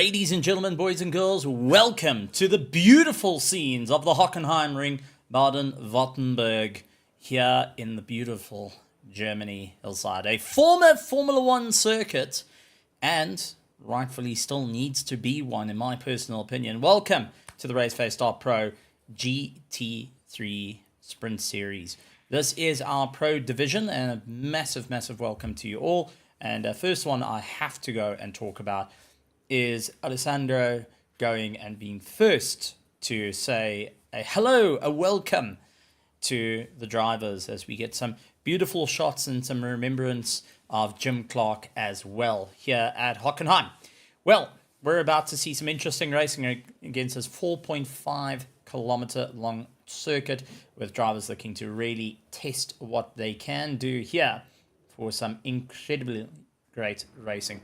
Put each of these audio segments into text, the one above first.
Ladies and gentlemen, boys and girls, welcome to the beautiful scenes of the Hockenheimring, Baden-Württemberg, here in the beautiful Germany hillside. A former Formula One circuit, and rightfully still needs to be one in my personal opinion. Welcome to the Raceface.Pro GT3 Sprint Series. This is our pro division, and a massive, massive welcome to you all. And the first one I have to go and talk about is Alessandro going and being first to say a hello, a welcome to the drivers, as we get some beautiful shots and some remembrance of Jim Clark as well here at Hockenheim. Well, we're about to see some interesting racing against this 4.5 kilometer long circuit, with drivers looking to really test what they can do here for some incredibly great racing.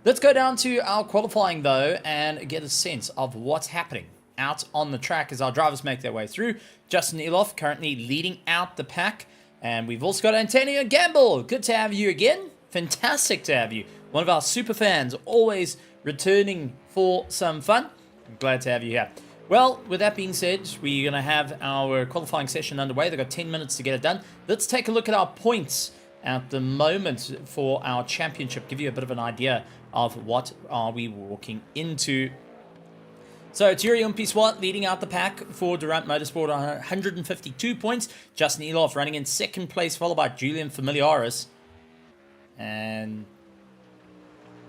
Let's go down to our qualifying though and get a sense of what's happening out on the track as our drivers make their way through. Justin Eloff currently leading out the pack, and we've also got Antonio Gamble. Good to have you again. Fantastic to have you. One of our super fans, always returning for some fun. I'm glad to have you here. Well, with that being said, we're going to have our qualifying session underway. They've got 10 minutes to get it done. Let's take a look at our points at the moment for our championship, give you a bit of an idea of what are we walking into. So it's Yuri Umpiswat leading out the pack for Durant Motorsport on 152 points. Justin Eloff running in second place, followed by Julian Familiaris. And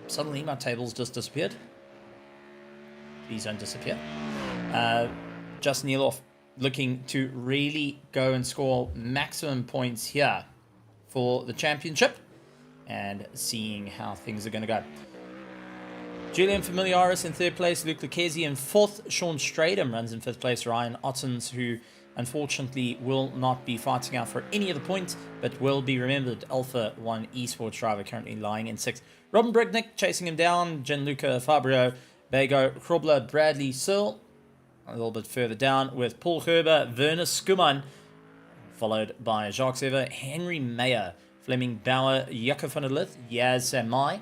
suddenly my table's just disappeared. Please don't disappear. Justin Eloff looking to really go and score maximum points here for the championship, and seeing how things are going to go. Julian Familiaris in third place, Luke Lucchesi in fourth, Sean Stradham runs in fifth place, Ryan Ottens, who unfortunately will not be fighting out for any of the points, but will be remembered, Alpha 1 esports driver, currently lying in sixth. Robin Brignick chasing him down, Gianluca Fabio, Bego Krobler, Bradley Searle, a little bit further down with Paul Herber, Werner Skuman, followed by Jacques Sever, Henry Mayer, Fleming Bauer, Jaco van der Lith, Yaz Samai,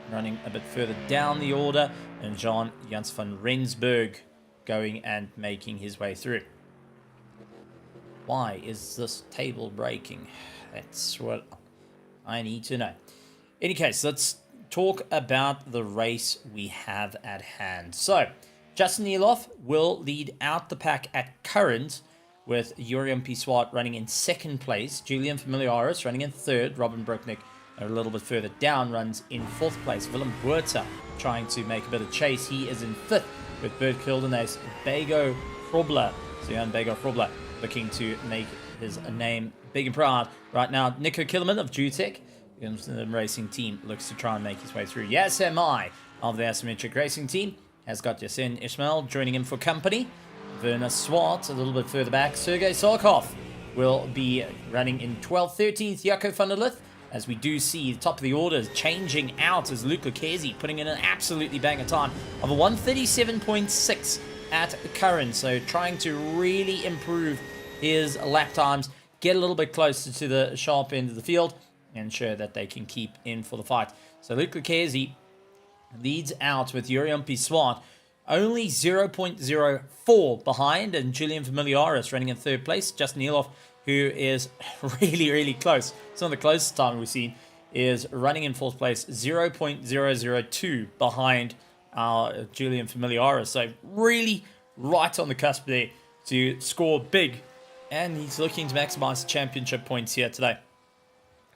running a bit further down the order, and John Jans van Rensburg going and making his way through. Why is this table breaking? That's what I need to know. In any case, let's talk about the race we have at hand. So, Justin Eloff will lead out the pack at current, with Yuri Umpiswat running in second place, Julian Familiaris running in third, Robin Brücknick a little bit further down runs in fourth place, Willem Buerta trying to make a bit of chase, he is in fifth, with Bert Kildenace, Bego Krobler, so Jan Bego Krobler looking to make his name big and proud. Right now, Nico Killerman of Jutech, the racing team, looks to try and make his way through. Yasemai of the Asymmetric Racing team has got Yasin Ismail joining him for company. Werner Swart a little bit further back. Sergei Sarkov will be running in 12th, 13th. Jaco van der Lith, as we do see the top of the order changing out as Luke Lucchesi putting in an absolutely banger time of a 137.6 at current. So trying to really improve his lap times, get a little bit closer to the sharp end of the field, and ensure that they can keep in for the fight. So Luke Lucchesi leads out with Yuri Umpiswat only 0.04 behind, and Julian Familiaris running in third place. Justin Eloff, who is really, really close. Some of the closest time we've seen is running in fourth place, 0.002 behind our Julian Familiaris. So really right on the cusp there to score big, and he's looking to maximize the championship points here today.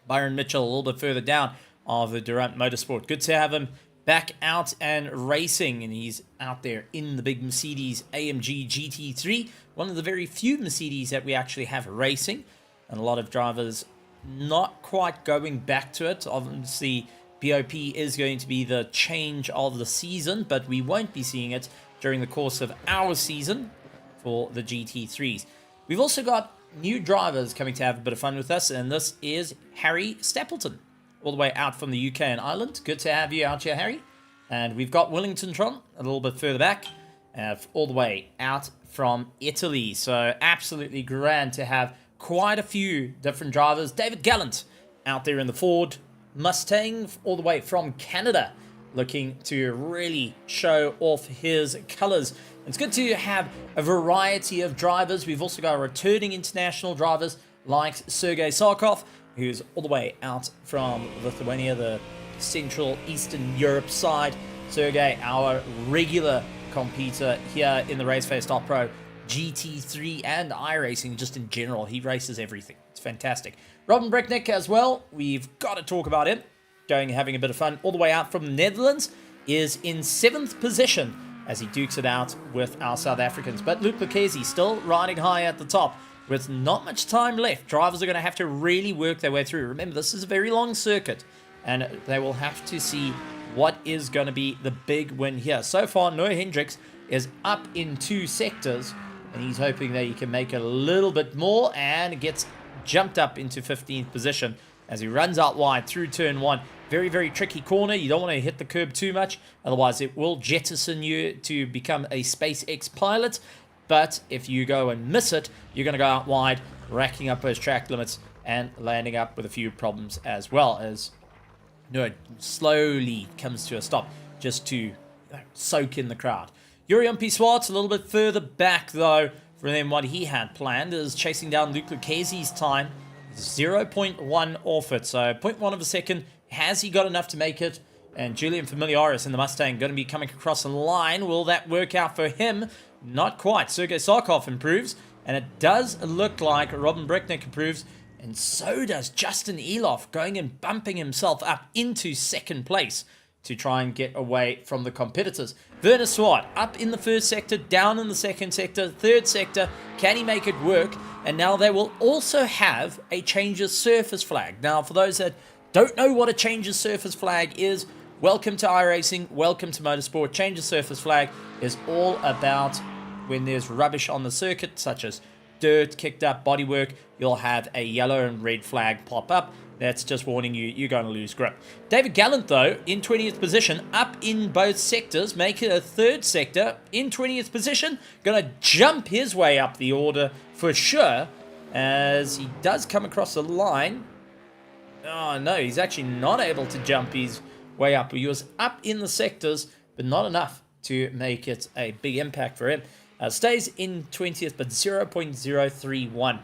Byron Mitchell a little bit further down of the Durant Motorsport. Good to have him back out and racing, and he's out there in the big Mercedes AMG GT3, one of the very few Mercedes that we actually have racing, and a lot of drivers not quite going back to it. Obviously, BOP is going to be the change of the season, but we won't be seeing it during the course of our season for the GT3s. We've also got new drivers coming to have a bit of fun with us, and this is Harry Stapleton, all the way out from the UK and Ireland. Good to have you out here, Harry. And we've got Willington Tron a little bit further back, all the way out from Italy. So absolutely grand to have quite a few different drivers. David Gallant out there in the Ford Mustang, all the way from Canada, looking to really show off his colors. It's good to have a variety of drivers. We've also got returning international drivers like Sergei Sarkov, who's all the way out from Lithuania, the Central Eastern Europe side. Sergei, our regular competitor here in the Raceface.Pro, GT3 and iRacing just in general. He races everything. It's fantastic. Robin Bricknick as well. We've got to talk about him. Having a bit of fun. All the way out from the Netherlands, is in 7th position as he dukes it out with our South Africans. But Luke Lucchesi still riding high at the top with not much time left. Drivers are going to have to really work their way through. Remember, this is a very long circuit, and they will have to see what is going to be the big win here. So far, Noah Hendricks is up in 2 sectors, and he's hoping that he can make a little bit more and gets jumped up into 15th position as he runs out wide through turn 1. Very, very tricky corner. You don't want to hit the curb too much, otherwise it will jettison you to become a SpaceX pilot. But if you go and miss it, you're going to go out wide, racking up those track limits and landing up with a few problems as well, as Noah slowly comes to a stop just to soak in the crowd. Yurian Piswart's a little bit further back, though, than what he had planned, is chasing down Luke Lucchesi's time. 0.1 off it, so 0.1 of a second. Has he got enough to make it? And Julian Familiaris in the Mustang going to be coming across the line. Will that work out for him? Not quite. Sergei Sarkov improves, and it does look like Robin Bricknick improves, and so does Justin Eloff, going and bumping himself up into 2nd place to try and get away from the competitors. Werner Swart up in the 1st sector, down in the 2nd sector, 3rd sector. Can he make it work? And now they will also have a changes surface flag. Now, for those that don't know what a changes surface flag is, welcome to iRacing, welcome to Motorsport. Changes surface flag is all about when there's rubbish on the circuit, such as dirt, kicked up bodywork, you'll have a yellow and red flag pop up. That's just warning you, you're going to lose grip. David Gallant, though, in 20th position, up in both sectors, making a 3rd sector in 20th position. Going to jump his way up the order for sure, as he does come across the line. Oh, no, he's actually not able to jump his way up. He was up in the sectors, but not enough to make it a big impact for him. Stays in 20th, but 0.031.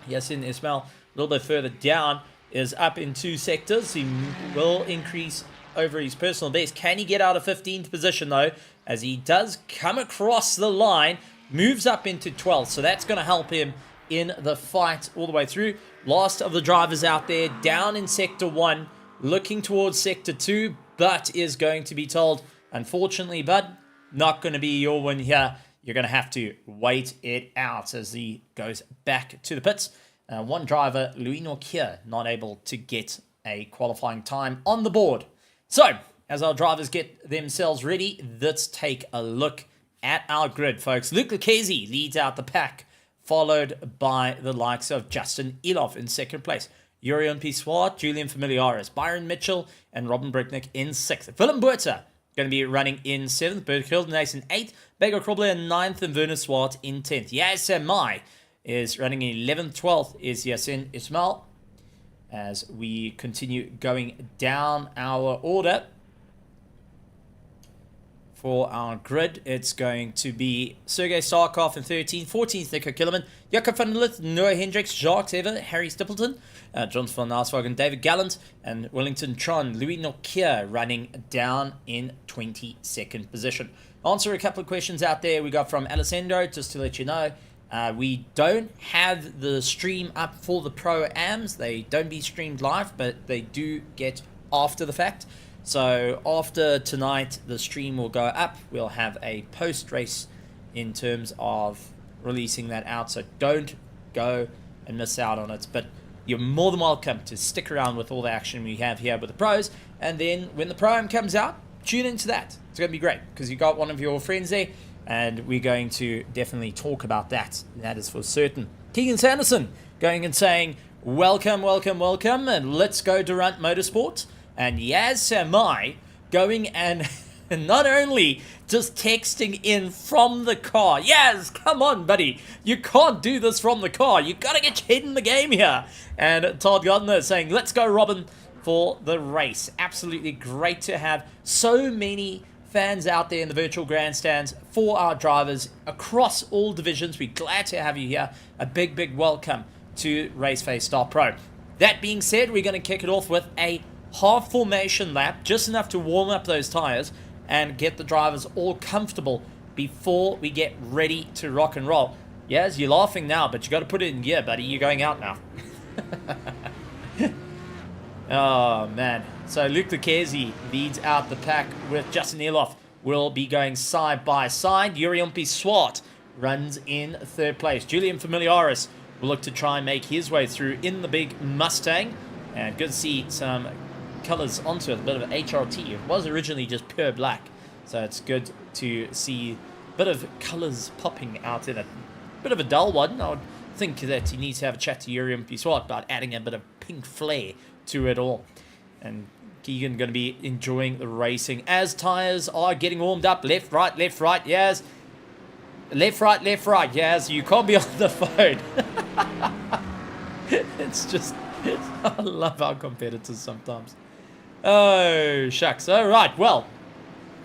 Yasin Ismail, a little bit further down, is up in 2 sectors. He will increase over his personal best. Can he get out of 15th position, though? As he does come across the line, moves up into 12th. So that's going to help him in the fight all the way through. Last of the drivers out there, down in Sector 1, looking towards Sector 2, but is going to be told, unfortunately, bud, not going to be your win here. You're going to have to wait it out as he goes back to the pits. One driver, Louis Norkier, not able to get a qualifying time on the board. So, as our drivers get themselves ready, let's take a look at our grid, folks. Luke Lucchesi leads out the pack, followed by the likes of Justin Eloff in 2nd place. Yurian Piswart, Julian Familiaris, Byron Mitchell, and Robin Bricknick in 6th. Willem Buerta going to be running in 7th. Bert Hildenace in 8th. Bego Krobler in 9th. And Werner Swart in 10th. Yasin Mai is running in 11th. 12th is Yasin Ismail. As we continue going down our order for our grid, it's going to be Sergei Sarkov in 13th, 14th Nico Killerman, Jakob van der Lith, Noah Hendricks, Jacques Ever, Harry Stippleton, John van Narswagen, David Gallant, and Wellington Tron. Louis Nokia running down in 22nd position. Answer a couple of questions out there we got from Alessandro, just to let you know. We don't have the stream up for the Pro-Ams. They don't be streamed live, but they do get after the fact. So after tonight, the stream will go up. We'll have a post-race in terms of releasing that out. So don't go and miss out on it. But you're more than welcome to stick around with all the action we have here with the pros. And then when the Pro-Am comes out, tune into that. It's going to be great because you got one of your friends there. And we're going to definitely talk about that. That is for certain. Keegan Sanderson going and saying, welcome, welcome, welcome. And let's go Durant Motorsport. And Yaz Samai going and not only just texting in from the car. Yaz, come on, buddy. You can't do this from the car. You got to get your head in the game here. And Todd Gardner saying, let's go, Robin. for the race. Absolutely great to have so many fans out there in the virtual grandstands for our drivers across all divisions. We're glad to have you here. A big welcome to Raceface.Pro. That being said, we're going to kick it off with a half formation lap, just enough to warm up those tires and get the drivers all comfortable before we get ready to rock and roll. Yes, you're laughing now, but you got to put it in gear, buddy. You're going out now. Oh, man. So Luke Lucchesi leads out the pack with Justin Eloff. Will be going side by side. Yuri Swart runs in third place. Julian Familiaris will look to try and make his way through in the big Mustang. And good to see some colors onto it, a bit of HRT. It was originally just pure black, so it's good to see a bit of colors popping out in it. Bit of a dull one. I would think that he needs to have a chat to Yuri Swart about adding a bit of pink flair to it all. And Keegan going to be enjoying the racing as tires are getting warmed up. Left, right, yes. Left, right, yes. You can't be on the phone. It's just, I love our competitors sometimes. Oh, shucks. All right, well,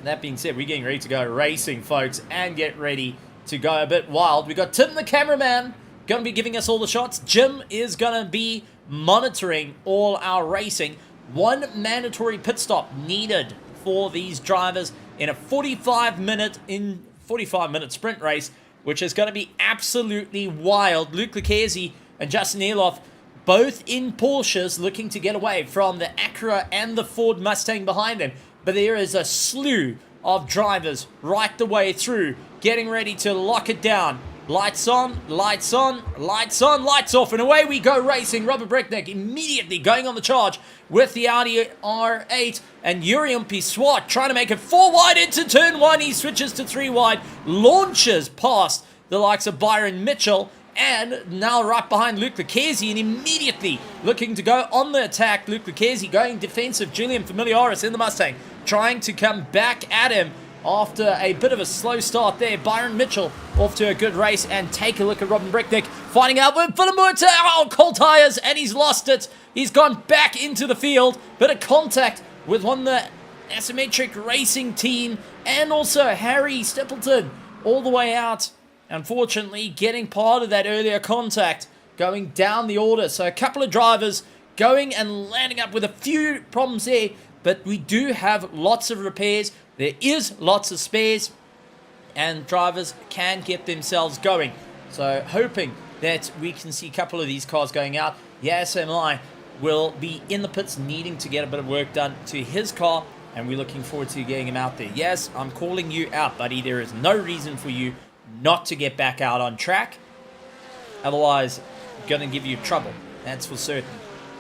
that being said, we're getting ready to go racing, folks, and get ready to go a bit wild. We got Tim, the cameraman, going to be giving us all the shots. Jim is going to be monitoring all our racing. One mandatory pit stop needed for these drivers in a 45-minute sprint race, which is going to be absolutely wild. Luke Lucchesi and Justin Eloff, both in Porsches, looking to get away from the Acura and the Ford Mustang behind them. But there is a slew of drivers right the way through, getting ready to lock it down. Lights on, lights on, lights on, lights off, and away we go racing. Robert Breckneck immediately going on the charge with the Audi R8, and Yuri Swart trying to make it 4 wide into turn 1. He switches to 3 wide, launches past the likes of Byron Mitchell, and now right behind Luke Lucchesi, and immediately looking to go on the attack. Luke Lucchesi going defensive. Julian Familiaris in the Mustang trying to come back at him after a bit of a slow start there. Byron Mitchell off to a good race, and take a look at Robin Breckneck finding out with Filamurta. Oh, cold tires, and he's lost it. He's gone back into the field. Bit of contact with one of the asymmetric racing team, and also Harry Stapleton all the way out. Unfortunately, getting part of that earlier contact going down the order. So a couple of drivers going and landing up with a few problems there, but we do have lots of repairs. There is lots of spares, and drivers can get themselves going. So hoping that we can see a couple of these cars going out. SMI will be in the pits needing to get a bit of work done to his car, and we're looking forward to getting him out there. Yes, I'm calling you out, buddy. There is no reason for you not to get back out on track. Otherwise, going to give you trouble. That's for certain.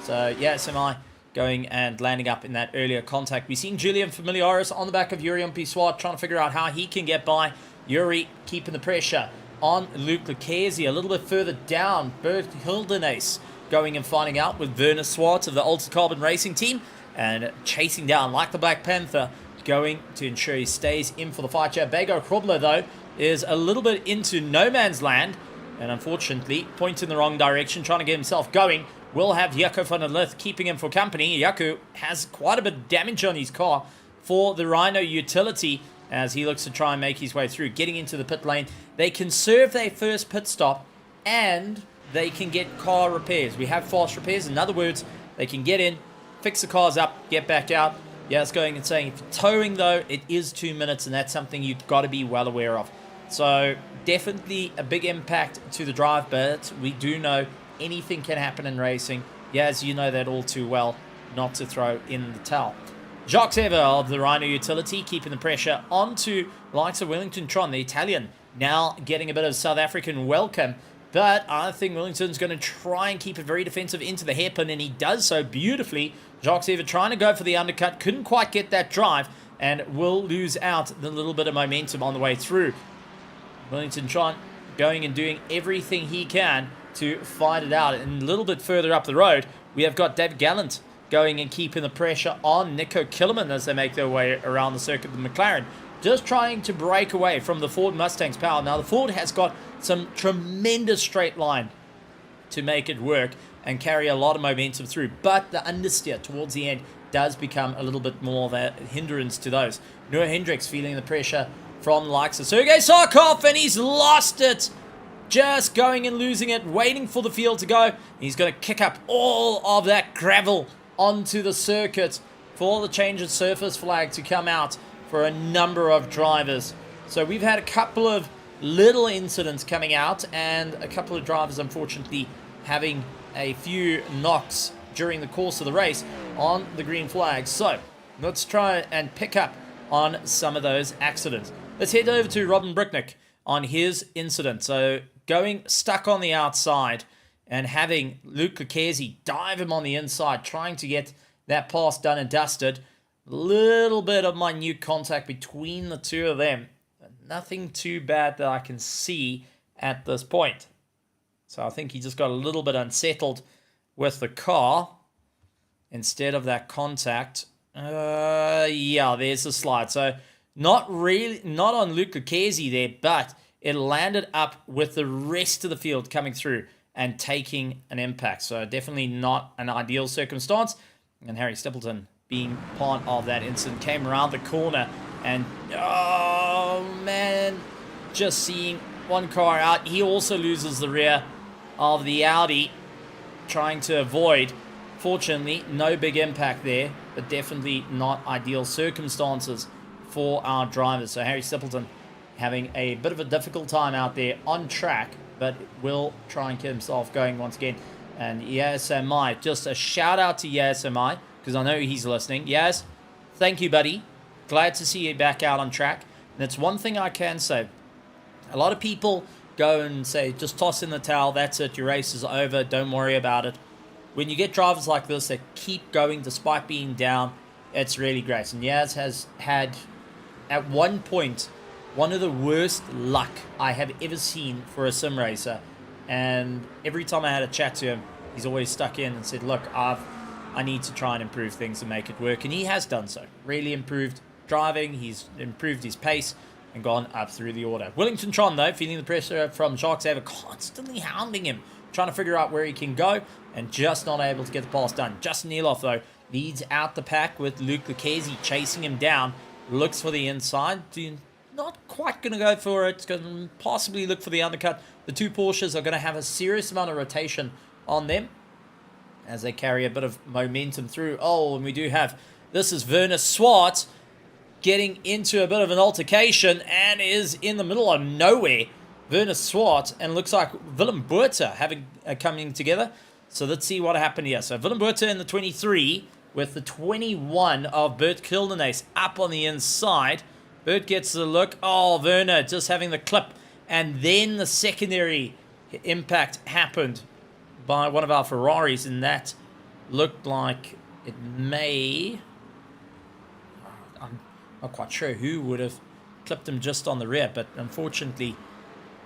So, SMI going and landing up in that earlier contact. We've seen Julian Familiaris on the back of Yuri Swart trying to figure out how he can get by. Yuri keeping the pressure on Luke Lucchesi. A little bit further down, Bert Hildenace going and finding out with Werner Swart of the Ultra Carbon Racing team, and chasing down like the Black Panther, going to ensure he stays in for the fight here. Bego Krobler, though, is a little bit into no man's land, and unfortunately points in the wrong direction, trying to get himself going. We'll have Jaco van der Lith keeping him for company. Jaco has quite a bit of damage on his car for the Rhino utility as he looks to try and make his way through, getting into the pit lane. They can serve their first pit stop, and they can get car repairs. We have fast repairs. In other words, they can get in, fix the cars up, get back out. It's going and saying, if you're towing, though, it is 2 minutes, and that's something you've got to be well aware of. So definitely a big impact to the drive, but we do know anything can happen in racing. As you know that all too well, not to throw in the towel. Jacques Ever of the Rhino utility keeping the pressure onto the likes of Wellington Tron, the Italian, now getting a bit of South African welcome. But I think Wellington's going to try and keep it very defensive into the hairpin, and he does so beautifully. Jacques Ever trying to go for the undercut, couldn't quite get that drive, and will lose out the little bit of momentum on the way through. Wellington Tron going and doing everything he can to fight it out. And a little bit further up the road, we have got David Gallant going and keeping the pressure on Nico Killerman as they make their way around the circuit with McLaren, just trying to break away from the Ford Mustang's power. Now, the Ford has got some tremendous straight line to make it work, and carry a lot of momentum through. But the understeer towards the end does become a little bit more of a hindrance to those. Noah Hendricks feeling the pressure from the likes of Sergei Sarkov, and he's lost it. Just going and losing it, waiting for the field to go. He's going to kick up all of that gravel onto the circuit for the change of surface flag to come out for a number of drivers. So we've had a couple of little incidents coming out, and a couple of drivers unfortunately having a few knocks during the course of the race on the green flag. So let's try and pick up on some of those accidents. Let's head over to Robin Bricknick on his incident. So going stuck on the outside and having Luke Lucchese dive him on the inside, trying to get that pass done and dusted. A little bit of minute contact between the two of them. Nothing too bad that I can see at this point. So I think he just got a little bit unsettled with the car instead of that contact. Yeah, there's the slide. So not on Luke Lucchese there, but it landed up with the rest of the field coming through and taking an impact. So definitely not an ideal circumstance. And Harry Stippleton, being part of that incident, came around the corner and, oh man, just seeing one car out. He also loses the rear of the Audi, trying to avoid. Fortunately, no big impact there, but definitely not ideal circumstances for our drivers. So Harry Stippleton having a bit of a difficult time out there on track, but will try and get himself going once again. And YSMI, just a shout out to YSMI, because I know he's listening. Yaz, thank you, buddy. Glad to see you back out on track. And it's one thing I can say. A lot of people go and say, just toss in the towel, that's it, your race is over, don't worry about it. When you get drivers like this that keep going despite being down, it's really great. And Yaz has had, at one point, one of the worst luck I have ever seen for a sim racer. And every time I had a chat to him, he's always stuck in and said, look, I need to try and improve things and make it work. And he has done so. Really improved driving. He's improved his pace and gone up through the order. Wellington Tron, though, feeling the pressure from Jacques Saver, constantly hounding him, trying to figure out where he can go and just not able to get the pass done. Justin Nieloff, though, leads out the pack with Luke Lucchese chasing him down. Looks for the inside. Not quite going to go for it. It's going to possibly look for the undercut. The two Porsches are going to have a serious amount of rotation on them as they carry a bit of momentum through. Oh, and we do have, this is Werner Swart getting into a bit of an altercation and is in the middle of nowhere. Werner Swart, and looks like Willem Buerta coming together. So let's see what happened here. So Willem Buerta in the 23 with the 21 of Bert Kildenace up on the inside. Bert gets the look. Oh, Werner just having the clip. And then the secondary impact happened by one of our Ferraris, and that looked like it may... I'm not quite sure who would have clipped him just on the rear, but unfortunately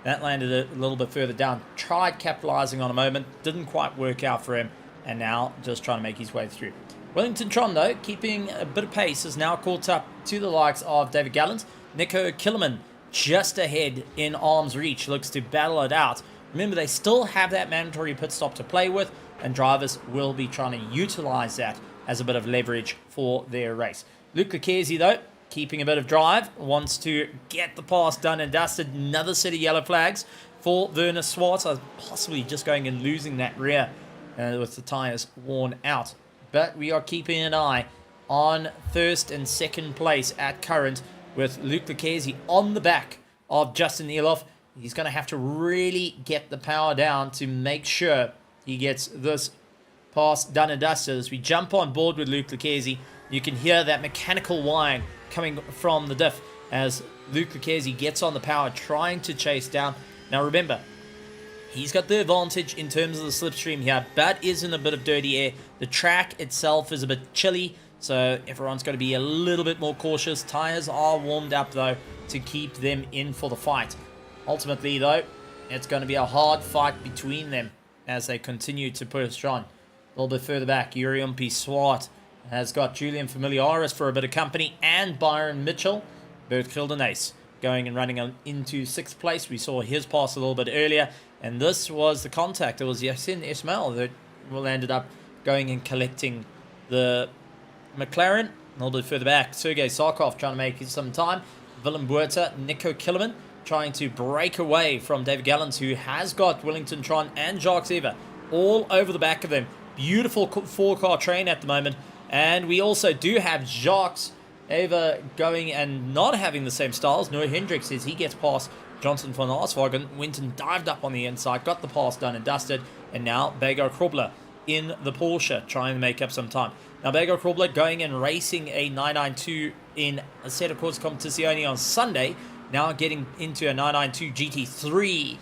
that landed a little bit further down. Tried capitalizing on a moment, didn't quite work out for him, and now just trying to make his way through. Wellington Tron, though, keeping a bit of pace, is now caught up to the likes of David Gallant. Nico Killerman just ahead in arm's reach, looks to battle it out. Remember, they still have that mandatory pit stop to play with, and drivers will be trying to utilize that as a bit of leverage for their race. Luke Lucchese, though, keeping a bit of drive, wants to get the pass done and dusted. Another set of yellow flags for Werner Swart, possibly just going and losing that rear with the tyres worn out. But we are keeping an eye on first and second place at current with Luke Lucchese on the back of Justin Nieloff. He's going to have to really get the power down to make sure he gets this pass done and dusted. As we jump on board with Luke Lucchese, you can hear that mechanical whine coming from the diff as Luke Lucchese gets on the power, trying to chase down. Now remember, he's got the advantage in terms of the slipstream here, but is in a bit of dirty air. The track itself is a bit chilly, so everyone's got to be a little bit more cautious. Tires are warmed up, though, to keep them in for the fight. Ultimately, though, it's going to be a hard fight between them as they continue to push on. A little bit further back, Urium P. Swart has got Julian Familiaris for a bit of company, and Byron Mitchell. Bert Kildenace going and running into 6th place. We saw his pass a little bit earlier, and this was the contact. It was Yasin Ismail that will ended up going and collecting the McLaren. A little bit further back, Sergei Sarkov trying to make some time. Willem Buerta, Nico Killerman trying to break away from David Gallants, who has got Wellington Tron and Jacques Eva all over the back of them. Beautiful four-car train at the moment. And we also do have Jacques Eva going and not having the same styles. Noah Hendricks says he gets past Johnson van Arswagen. Went and dived up on the inside, got the pass done and dusted. And now Bego Krobler in the Porsche trying to make up some time. Now Bego Krobler going and racing a 992 in Assetto Corsa Competizione on Sunday. Now getting into a 992 GT3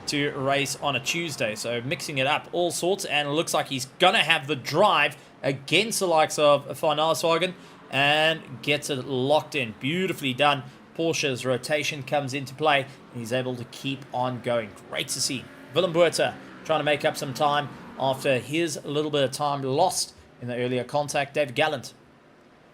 to race on a Tuesday. So mixing it up all sorts, and it looks like he's going to have the drive against the likes of Van Arswagen and gets it locked in. Beautifully done. Porsche's rotation comes into play and he's able to keep on going. Great to see. Willem Buerta trying to make up some time after his little bit of time lost in the earlier contact. David Gallant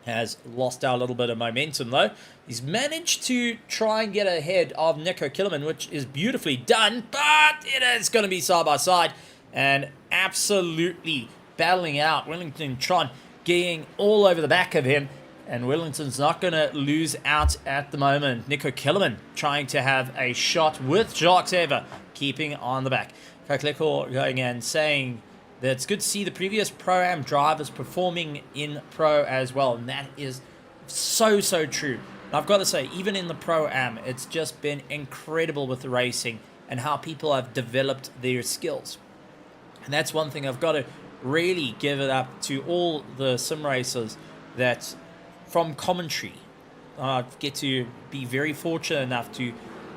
has lost out a little bit of momentum though. He's managed to try and get ahead of Nico Killerman, which is beautifully done, but it is going to be side by side and absolutely battling out. Wellington Tron getting all over the back of him, and Wellington's not going to lose out at the moment. Nico Killerman trying to have a shot with Jacques Eva keeping on the back. Kokleko going and saying that it's good to see the previous Pro-Am drivers performing in Pro as well, and that is so true. And I've got to say, even in the Pro-Am, it's just been incredible with the racing and how people have developed their skills. And that's one thing I've got to really give it up to all the sim racers that from commentary I get to be very fortunate enough to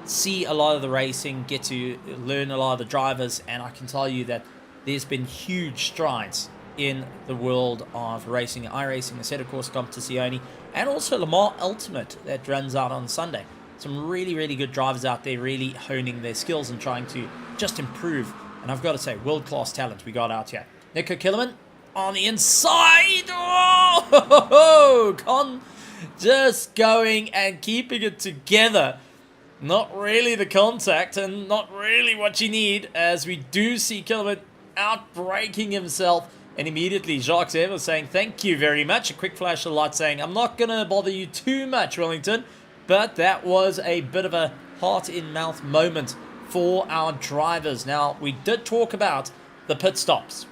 see a lot of the racing, get to learn a lot of the drivers, and I can tell you that there's been huge strides in the world of racing, iRacing, Assetto Corsa Competizione, and also Le Mans Ultimate that runs out on Sunday. Some really good drivers out there really honing their skills and trying to just improve. And I've got to say, world-class talent we got out here. Nico Killerman on the inside. Oh, Con just going and keeping it together. Not really the contact and not really what you need, as we do see Killerman out-braking himself. And immediately Jacques Eva saying thank you very much. A quick flash of light saying, I'm not going to bother you too much, Wellington. But that was a bit of a heart-in-mouth moment for our drivers. Now, we did talk about the pit stops.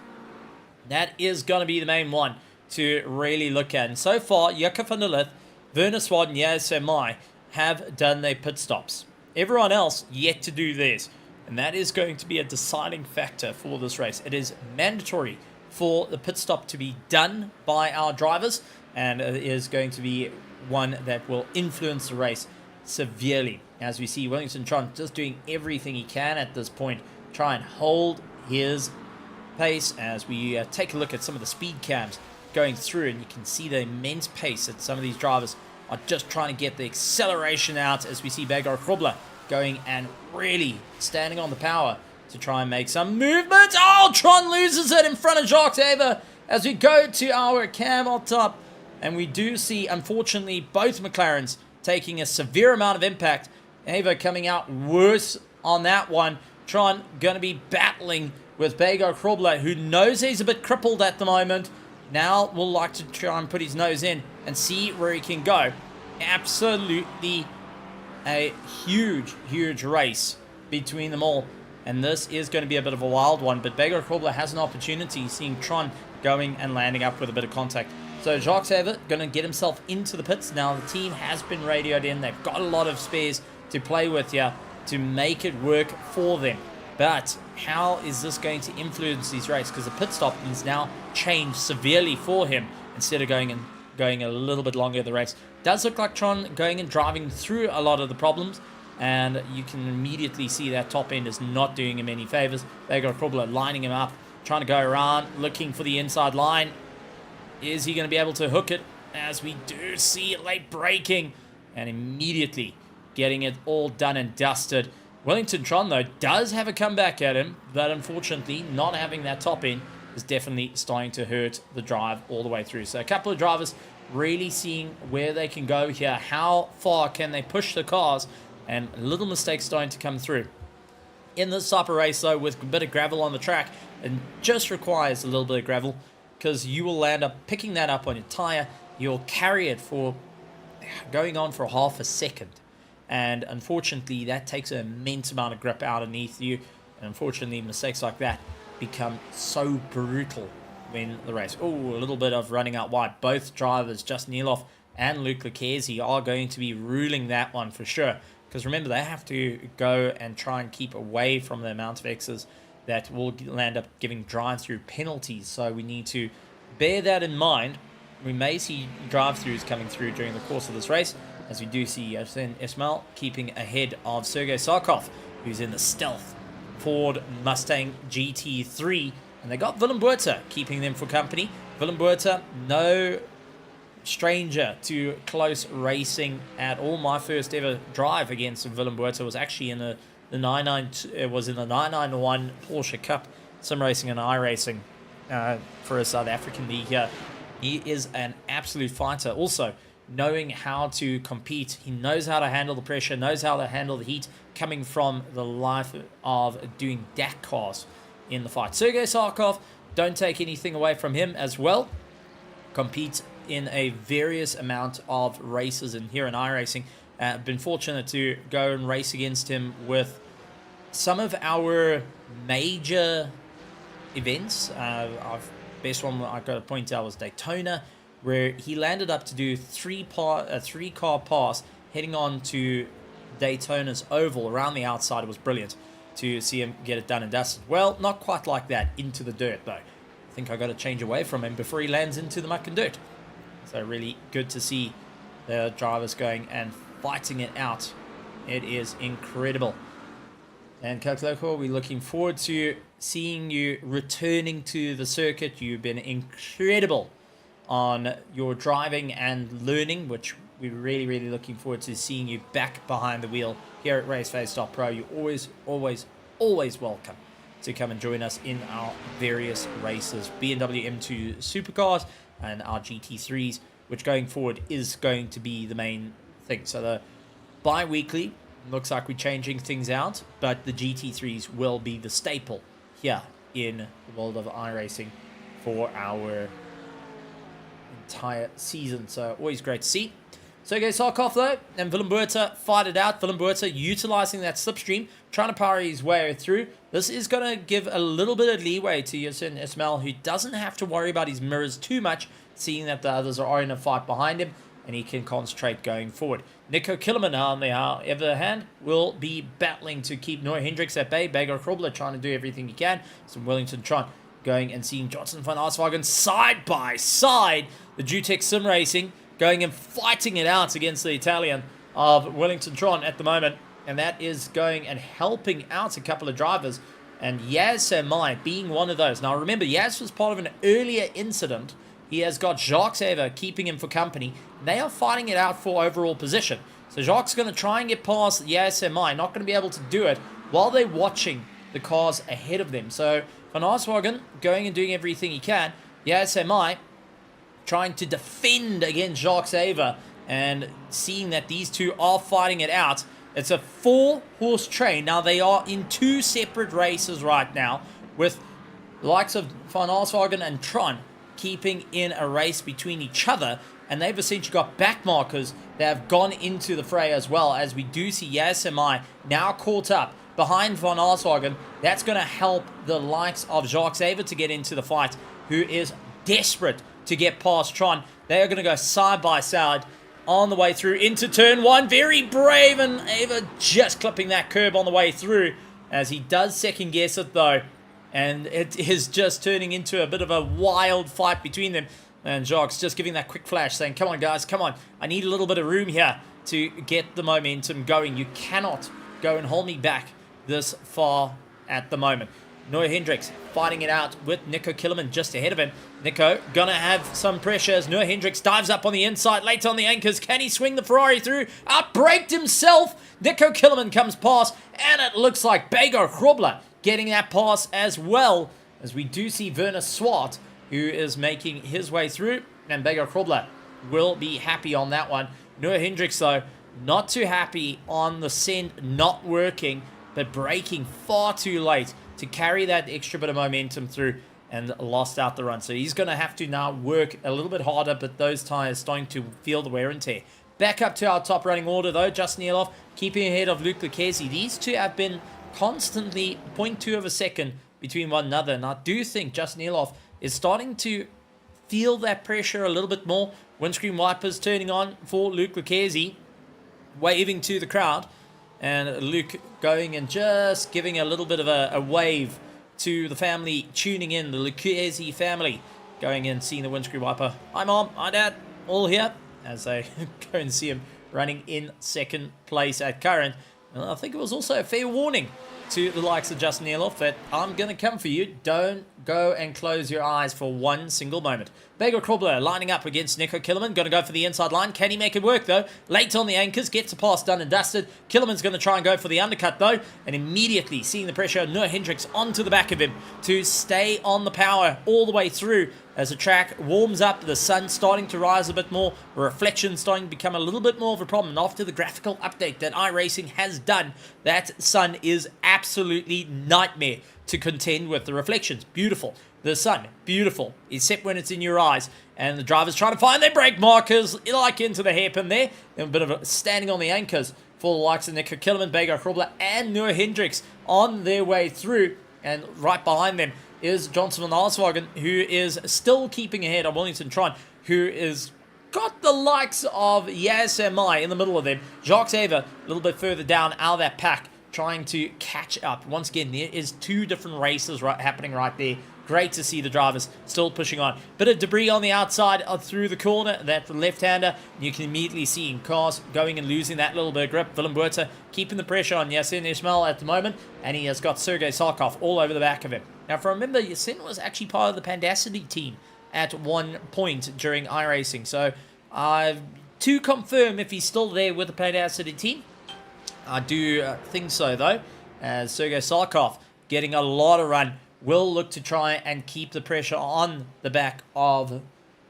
That is going to be the main one to really look at. And so far, Jukka van der Lith, Werner Swart and Jaz Semai have done their pit stops. Everyone else yet to do theirs. And that is going to be a deciding factor for this race. It is mandatory for the pit stop to be done by our drivers, and it is going to be one that will influence the race severely. As we see Wellington Tron just doing everything he can at this point, try and hold his pace. As we take a look at some of the speed cams going through, and you can see the immense pace that some of these drivers are just trying to get the acceleration out, as we see Bego Krobler going and really standing on the power to try and make some movement. Oh, Tron loses it in front of Jacques Eva as we go to our cam on top. And we do see, unfortunately, both McLarens taking a severe amount of impact. Eva coming out worse on that one. Tron going to be battling with Bego Krobler, who knows he's a bit crippled at the moment. Now will like to try and put his nose in and see where he can go. Absolutely a huge race between them all. And this is going to be a bit of a wild one. But Bego Krobler has an opportunity, seeing Tron going and landing up with a bit of contact. So Jacques Eva going to get himself into the pits. Now the team has been radioed in. They've got a lot of spares to play with here to make it work for them. But how is this going to influence these races? Because the pit stop is now changed severely for him instead of going a little bit longer the race. Does look like Tron going and driving through a lot of the problems. And you can immediately see that top end is not doing him any favors. Bego Krobler lining him up, trying to go around, looking for the inside line. Is he going to be able to hook it? As we do see late braking and immediately getting it all done and dusted. Wellington Tron, though, does have a comeback at him, but unfortunately not having that top end is definitely starting to hurt the drive all the way through. So a couple of drivers really seeing where they can go here. How far can they push the cars? And little mistakes starting to come through. In this type of race, though, with a bit of gravel on the track, and just requires a little bit of gravel, because you will end up picking that up on your tire. You'll carry it for going on for half a second, and unfortunately that takes an immense amount of grip out underneath you, and unfortunately mistakes like that become so brutal when the race. Oh, a little bit of running out wide. Both drivers, Justin Eloff and Luke Lucchese, are going to be ruling that one for sure, because remember, they have to go and try and keep away from the amount of X's that will land up giving drive-through penalties. So we need to bear that in mind. We may see drive-throughs coming through during the course of this race, as we do see Yasin Ismail keeping ahead of Sergei Sarkov, who's in the stealth Ford Mustang GT3, and they got Willem Buerta keeping them for company. Willem Buerta, no stranger to close racing at all. My first ever drive against Willem Buerta was actually in the 991 Porsche Cup sim racing and iRacing for a South African league here. He is an absolute fighter. Also, knowing how to compete, he knows how to handle the pressure, knows how to handle the heat coming from the life of doing DAC cars in the fight. Sergei Sarkov, don't take anything away from him as well. Competes in a various amount of races and here in iRacing. Been fortunate to go and race against him with some of our major events. Our best one I've got to point out was Daytona, where he landed up to do a three-car pass heading on to Daytona's oval around the outside. It was brilliant to see him get it done and dusted. Well, not quite like that into the dirt, though. I think I got to change away from him before he lands into the muck and dirt. So really good to see the drivers going and fighting it out. It is incredible. And Kakloko, we're looking forward to seeing you returning to the circuit. You've been incredible on your driving and learning, which we're really, really looking forward to seeing you back behind the wheel here at Raceface.Pro. You're always welcome to come and join us in our various races, BMW M2 supercars and our GT3s, which going forward is going to be the main thing. So the bi-weekly looks like we're changing things out, but the GT3s will be the staple here in the world of iRacing for our entire season. So always great to see. Sergei Sarkov, though, and Willem Buerta fight it out. Willem Buerta utilizing that slipstream, trying to power his way through. This is going to give a little bit of leeway to Yasin Ismail, who doesn't have to worry about his mirrors too much, seeing that the others are in a fight behind him, and he can concentrate going forward. Nico Killerman, on the other hand, will be battling to keep Noah Hendricks at bay. Beggar Krobler trying to do everything he can. Some Wellington Tron going and seeing Johnson van Arswagen side by side. The Jutech Sim Racing going and fighting it out against the Italian of Wellington Tron at the moment. And that is going and helping out a couple of drivers. And Yaz Samai being one of those. Now remember, Yaz was part of an earlier incident. He has got Jacques Ever keeping him for company. They are fighting it out for overall position. So Jacques is going to try and get past Yaz Samai. Not going to be able to do it while they're watching the cars ahead of them. So Van Arswagen going and doing everything he can. Yaz Samai trying to defend against Jacques Ever and seeing that these two are fighting it out. It's a 4-horse train. Now, they are in 2 separate races right now, with the likes of Van Arswagen and Tron keeping in a race between each other, and they've essentially got back markers that have gone into the fray as well, as we do see Yaz Samai now caught up behind Van Arswagen. That's going to help the likes of Jacques Ever to get into the fight, who is desperate to get past Tron. They are going to go side by side on the way through into turn 1. Very brave, and Ava just clipping that curb on the way through, as he does second guess it though, and it is just turning into a bit of a wild fight between them. And Jacques just giving that quick flash saying, come on guys, come on, I need a little bit of room here to get the momentum going. You cannot go and hold me back this far at the moment. Noah Hendricks fighting it out with Nico Killerman just ahead of him. Nico gonna have some pressure as Noah Hendricks dives up on the inside, late on the anchors. Can he swing the Ferrari through? Outbraked himself. Nico Killerman comes past, and it looks like Beggar Krobler getting that pass as well, as we do see Werner Swart, who is making his way through, and Beggar Krobler will be happy on that one. Noah Hendricks, though, not too happy on the send not working, but braking far too late to carry that extra bit of momentum through and lost out the run. So he's going to have to now work a little bit harder, but those tires starting to feel the wear and tear. Back up to our top running order, though. Justin Eloff keeping ahead of Luke Lucchesi. These two have been constantly 0.2 of a second between one another, and I do think Justin Eloff is starting to feel that pressure a little bit more. Windscreen wipers turning on for Luke Lucchesi, waving to the crowd, and Luke going and just giving a little bit of a wave to the family tuning in, the Lucchesi family, going in, seeing the windscreen wiper. Hi mom, hi dad, all here, as they go and see him running in second place at current. And I think it was also a fair warning to the likes of Justin Eloff that I'm going to come for you. Don't go and close your eyes for one single moment. Beggar Krobler lining up against Nico Killerman. Going to go for the inside line. Can he make it work, though? Late on the anchors. Gets a pass done and dusted. Killerman's going to try and go for the undercut, though. And immediately seeing the pressure, Noah Hendricks onto the back of him to stay on the power all the way through. As the track warms up, the sun starting to rise a bit more, reflection starting to become a little bit more of a problem. And after the graphical update that iRacing has done, that sun is absolutely nightmare to contend with. The reflections, beautiful. The sun, beautiful, except when it's in your eyes. And the drivers trying to find their brake markers, like into the hairpin there. And a bit of a standing on the anchors for the likes of Nico Killerman, Beggar Krobler, and Noah Hendricks on their way through. And right behind them is Johnson van Arswagen, who is still keeping ahead of Wellington Tron, who is got the likes of Yasmai in the middle of them. Jacques Ava a little bit further down out of that pack, trying to catch up. Once again, there is two different races happening right there. Great to see the drivers still pushing on. Bit of debris on the outside through the corner. That left-hander, you can immediately see cars going and losing that little bit of grip. Willem Buerta keeping the pressure on Yasin Ismail at the moment, and he has got Sergei Sarkov all over the back of him. Now, if I remember, Yasin was actually part of the Pandacity team at one point during iRacing. So, to confirm if he's still there with the Pandacity team, I do think so, though, as Sergei Sarkov getting a lot of run, will look to try and keep the pressure on the back of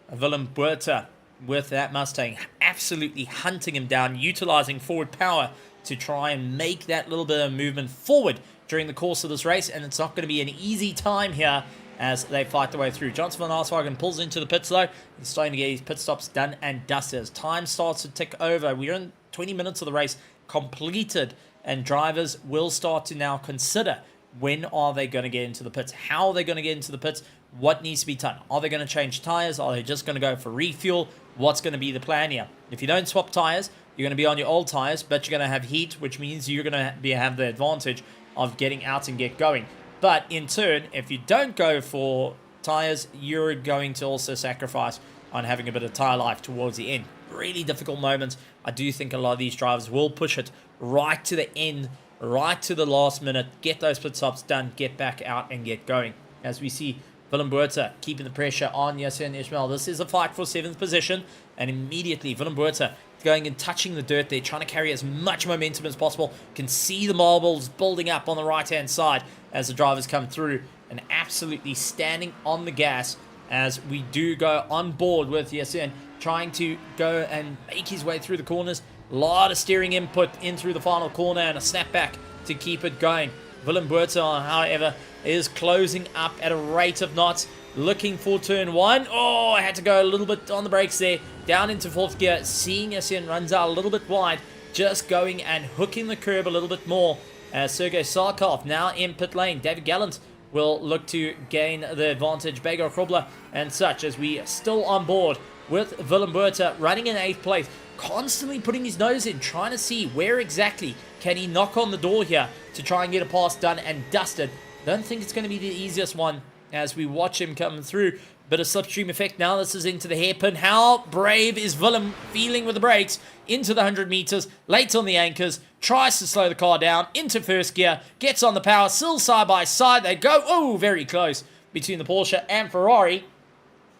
Willem Buerta with that Mustang, absolutely hunting him down, utilizing forward power to try and make that little bit of movement forward during the course of this race, and it's not going to be an easy time here as they fight their way through. Johnson van Arswagen pulls into the pits, though. He's starting to get his pit stops done and dusted as time starts to tick over. We're in 20 minutes of the race completed, and drivers will start to now consider when are they going to get into the pits, how are they going to get into the pits, what needs to be done. Are they going to change tires? Are they just going to go for refuel? What's going to be the plan here? If you don't swap tires, you're going to be on your old tires, but you're going to have heat, which means you're going to have the advantage of getting out and get going. But in turn, if you don't go for tires, you're going to also sacrifice on having a bit of tire life towards the end. Really difficult moments. I do think a lot of these drivers will push it right to the end, right to the last minute, get those pit stops done, get back out and get going. As we see Willem Buerta keeping the pressure on Yasin Ismail. This is a fight for 7th position, and immediately Willem Buerta going and touching the dirt there, trying to carry as much momentum as possible. Can see the marbles building up on the right-hand side as the drivers come through, and absolutely standing on the gas as we do go on board with Yasin, trying to go and make his way through the corners. A lot of steering input in through the final corner and a snap back to keep it going. Willem Buerta, however, is closing up at a rate of knots, looking for turn 1. Oh, I had to go a little bit on the brakes there, down into 4th gear, seeing Yasin runs out a little bit wide, just going and hooking the curb a little bit more. As Sergei Sarkov now in pit lane. David Gallant will look to gain the advantage. Beggar Krobler and such, as we are still on board with Willem Buerta running in 8th place, constantly putting his nose in, trying to see where exactly can he knock on the door here to try and get a pass done and dusted. Don't think it's going to be the easiest one as we watch him come through. Bit of slipstream effect now. This is into the hairpin. How brave is Willem feeling with the brakes? Into the 100 meters, late on the anchors, tries to slow the car down, into 1st gear, gets on the power, still side by side. They go, oh, very close between the Porsche and Ferrari.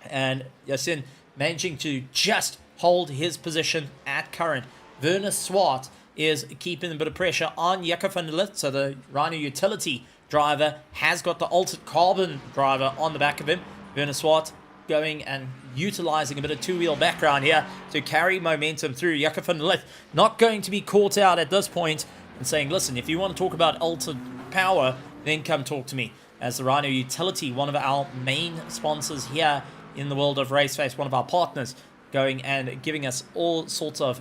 And Yasin managing to just hold his position at current. Werner Swart is keeping a bit of pressure on Jaco van der Lith, so the Rhino Utility driver has got the Altered Carbon driver on the back of him. Werner Swart going and utilizing a bit of two-wheel background here to carry momentum through. Jaco van der Lith not going to be caught out at this point and saying, listen, if you want to talk about altered power, then come talk to me. As the Rhino Utility, one of our main sponsors here in the world of Raceface, one of our partners, going and giving us all sorts of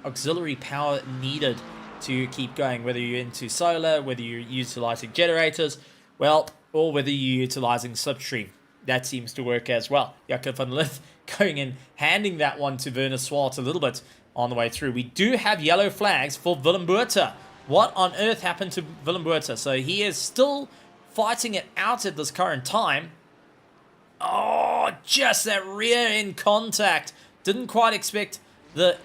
auxiliary power needed to keep going, whether you're into solar, whether you're utilizing generators, well, or whether you're utilizing slipstream. That seems to work as well. Jakob van Lith going and handing that one to Werner Swart a little bit on the way through. We do have yellow flags for Willem Buerta. What on earth happened to Willem Buerta? So he is still fighting it out at this current time. Oh, just that rear end contact. Didn't quite expect the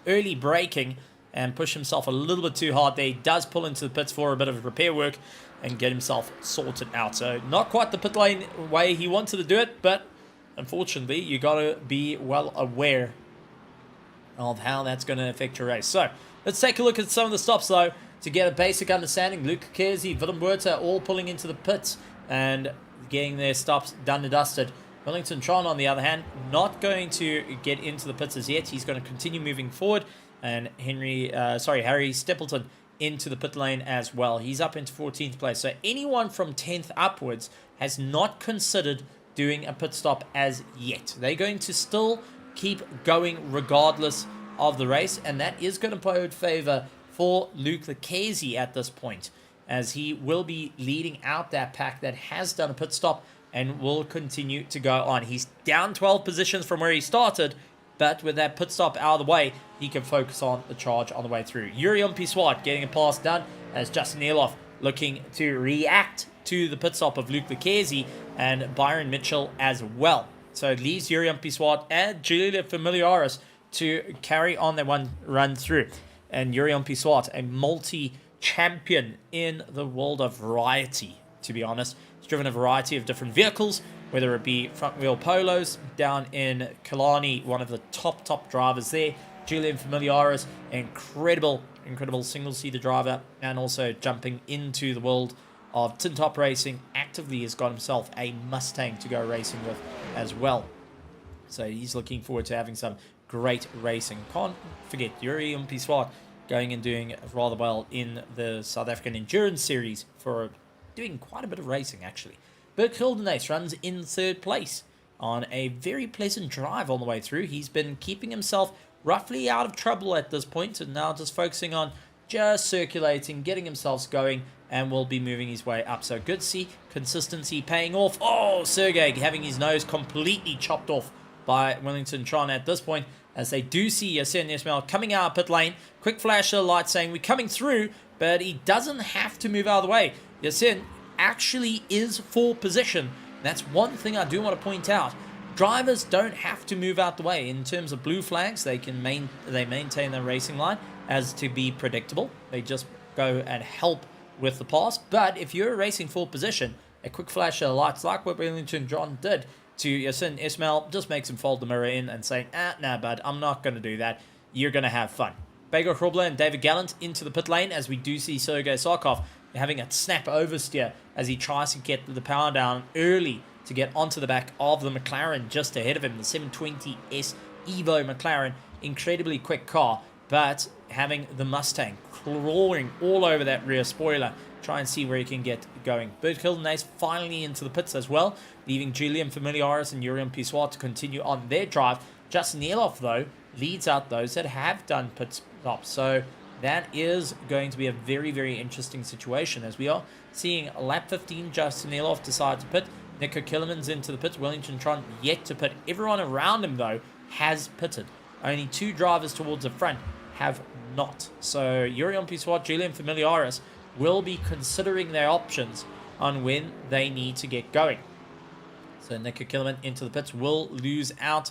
early braking and push himself a little bit too hard there. He does pull into the pits for a bit of repair work and get himself sorted out. So not quite the pit lane way he wanted to do it, but unfortunately you got to be well aware of how that's going to affect your race. So let's take a look at some of the stops though to get a basic understanding. Luke Kerzi, Willem Buerta all pulling into the pits and getting their stops done and dusted. Wellington Tron, on the other hand, not going to get into the pits as yet. He's going to continue moving forward. And Harry Stapleton into the pit lane as well. He's up into 14th place. So anyone from 10th upwards has not considered doing a pit stop as yet. They're going to still keep going regardless of the race. And that is going to bode favor for Luke Lucchese at this point, as he will be leading out that pack that has done a pit stop and will continue to go on. He's down 12 positions from where he started, but with that pit stop out of the way, he can focus on the charge on the way through. Yuri Umpiswat getting a pass done as Justin Eloff looking to react to the pit stop of Luke Lucchese and Byron Mitchell as well. So it leaves Yuri Umpiswat and Julia Familiaris to carry on their one run through. And Yuri Umpiswat, a multi-champion in the world of variety, to be honest. He's driven a variety of different vehicles, whether it be front wheel polos down in Killarney, one of the top drivers there. Julian Familiaris, incredible single-seater driver, and also jumping into the world of tin top racing. Actively has got himself a Mustang to go racing with as well. So he's looking forward to having some great racing. Can't forget Yuri Umpiswat going and doing rather well in the South African Endurance Series for doing quite a bit of racing, actually. Bert Hildenace runs in 3rd place on a very pleasant drive on the way through. He's been keeping himself roughly out of trouble at this point, and now just focusing on just circulating, getting himself going, and will be moving his way up. So good to see consistency paying off. Oh, Sergey having his nose completely chopped off by Wellington Tron at this point, as they do see Yasin Ismail coming out of pit lane. Quick flash of light saying we're coming through, but he doesn't have to move out of the way. Yasin actually is for position. That's one thing I do want to point out. Drivers don't have to move out the way. In terms of blue flags, they maintain their racing line as to be predictable. They just go and help with the pass. But if you're racing for position, a quick flash of lights like what Wellington John did to Yasin Ismail just makes him fold the mirror in and saying, nah, bud, I'm not going to do that. You're going to have fun. Begor Hrobler and David Gallant into the pit lane, as we do see Sergei Sarkov having a snap oversteer as he tries to get the power down early to get onto the back of the McLaren just ahead of him. The 720S Evo McLaren, incredibly quick car, but having the Mustang clawing all over that rear spoiler, try and see where he can get going. Bert Hildenace finally into the pits as well, leaving Julian Familiaris and Yuri Umpiswat to continue on their drive. Justin Eloff, though, leads out those that have done pit stops. So that is going to be a very, very interesting situation, as we are seeing lap 15, Justin Eloff decide to pit. Nico Killerman's into the pits. Wellington Tron yet to pit. Everyone around him, though, has pitted. Only 2 drivers towards the front have not. So Yuri Umpiswat, Julian Familiaris will be considering their options on when they need to get going. So Nico Killerman into the pits will lose out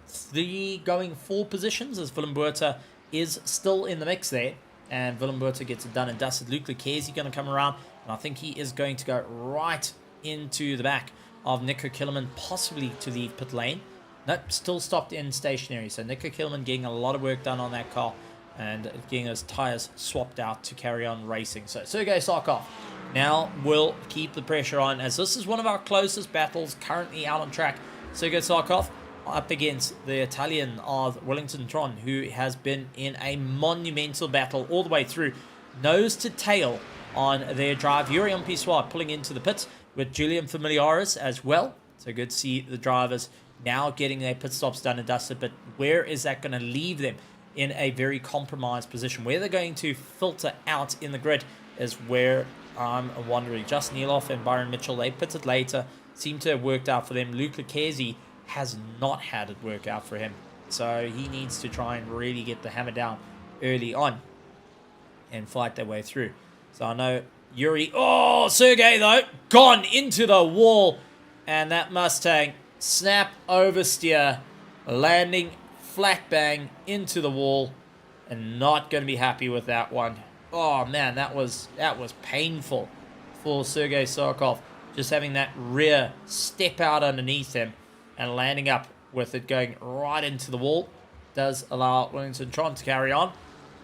3 going 4 positions, as Willem Buerta is still in the mix there. And Willem Buerta gets it done and dusted. Luke Lucchese going to come around, and I think he is going to go right into the back of Nico Killerman, possibly to leave pit lane. Nope, still stopped in stationary. So Nico Killerman getting a lot of work done on that car and getting those tires swapped out to carry on racing. So Sergei Sarkov now will keep the pressure on, as this is one of our closest battles currently out on track. Sergei Sarkov up against the Italian of Wellington Tron, who has been in a monumental battle all the way through. Nose to tail on their drive. Yuri on Pissoir pulling into the pits with Julian Familiaris as well. So good to see the drivers now getting their pit stops done and dusted. But where is that going to leave them in a very compromised position? Where they're going to filter out in the grid is where I'm wondering. Justin Eloff and Byron Mitchell, they pitted later. Seem to have worked out for them. Luke Lucchesi has not had it work out for him. So he needs to try and really get the hammer down early on and fight their way through. So I know Yuri... Oh, Sergey, though, gone into the wall. And that Mustang, snap oversteer, landing flat bang into the wall. And not going to be happy with that one. Oh, man, that was painful for Sergey Sarkov. Just having that rear step out underneath him and landing up with it going right into the wall does allow Wellington Tron to carry on.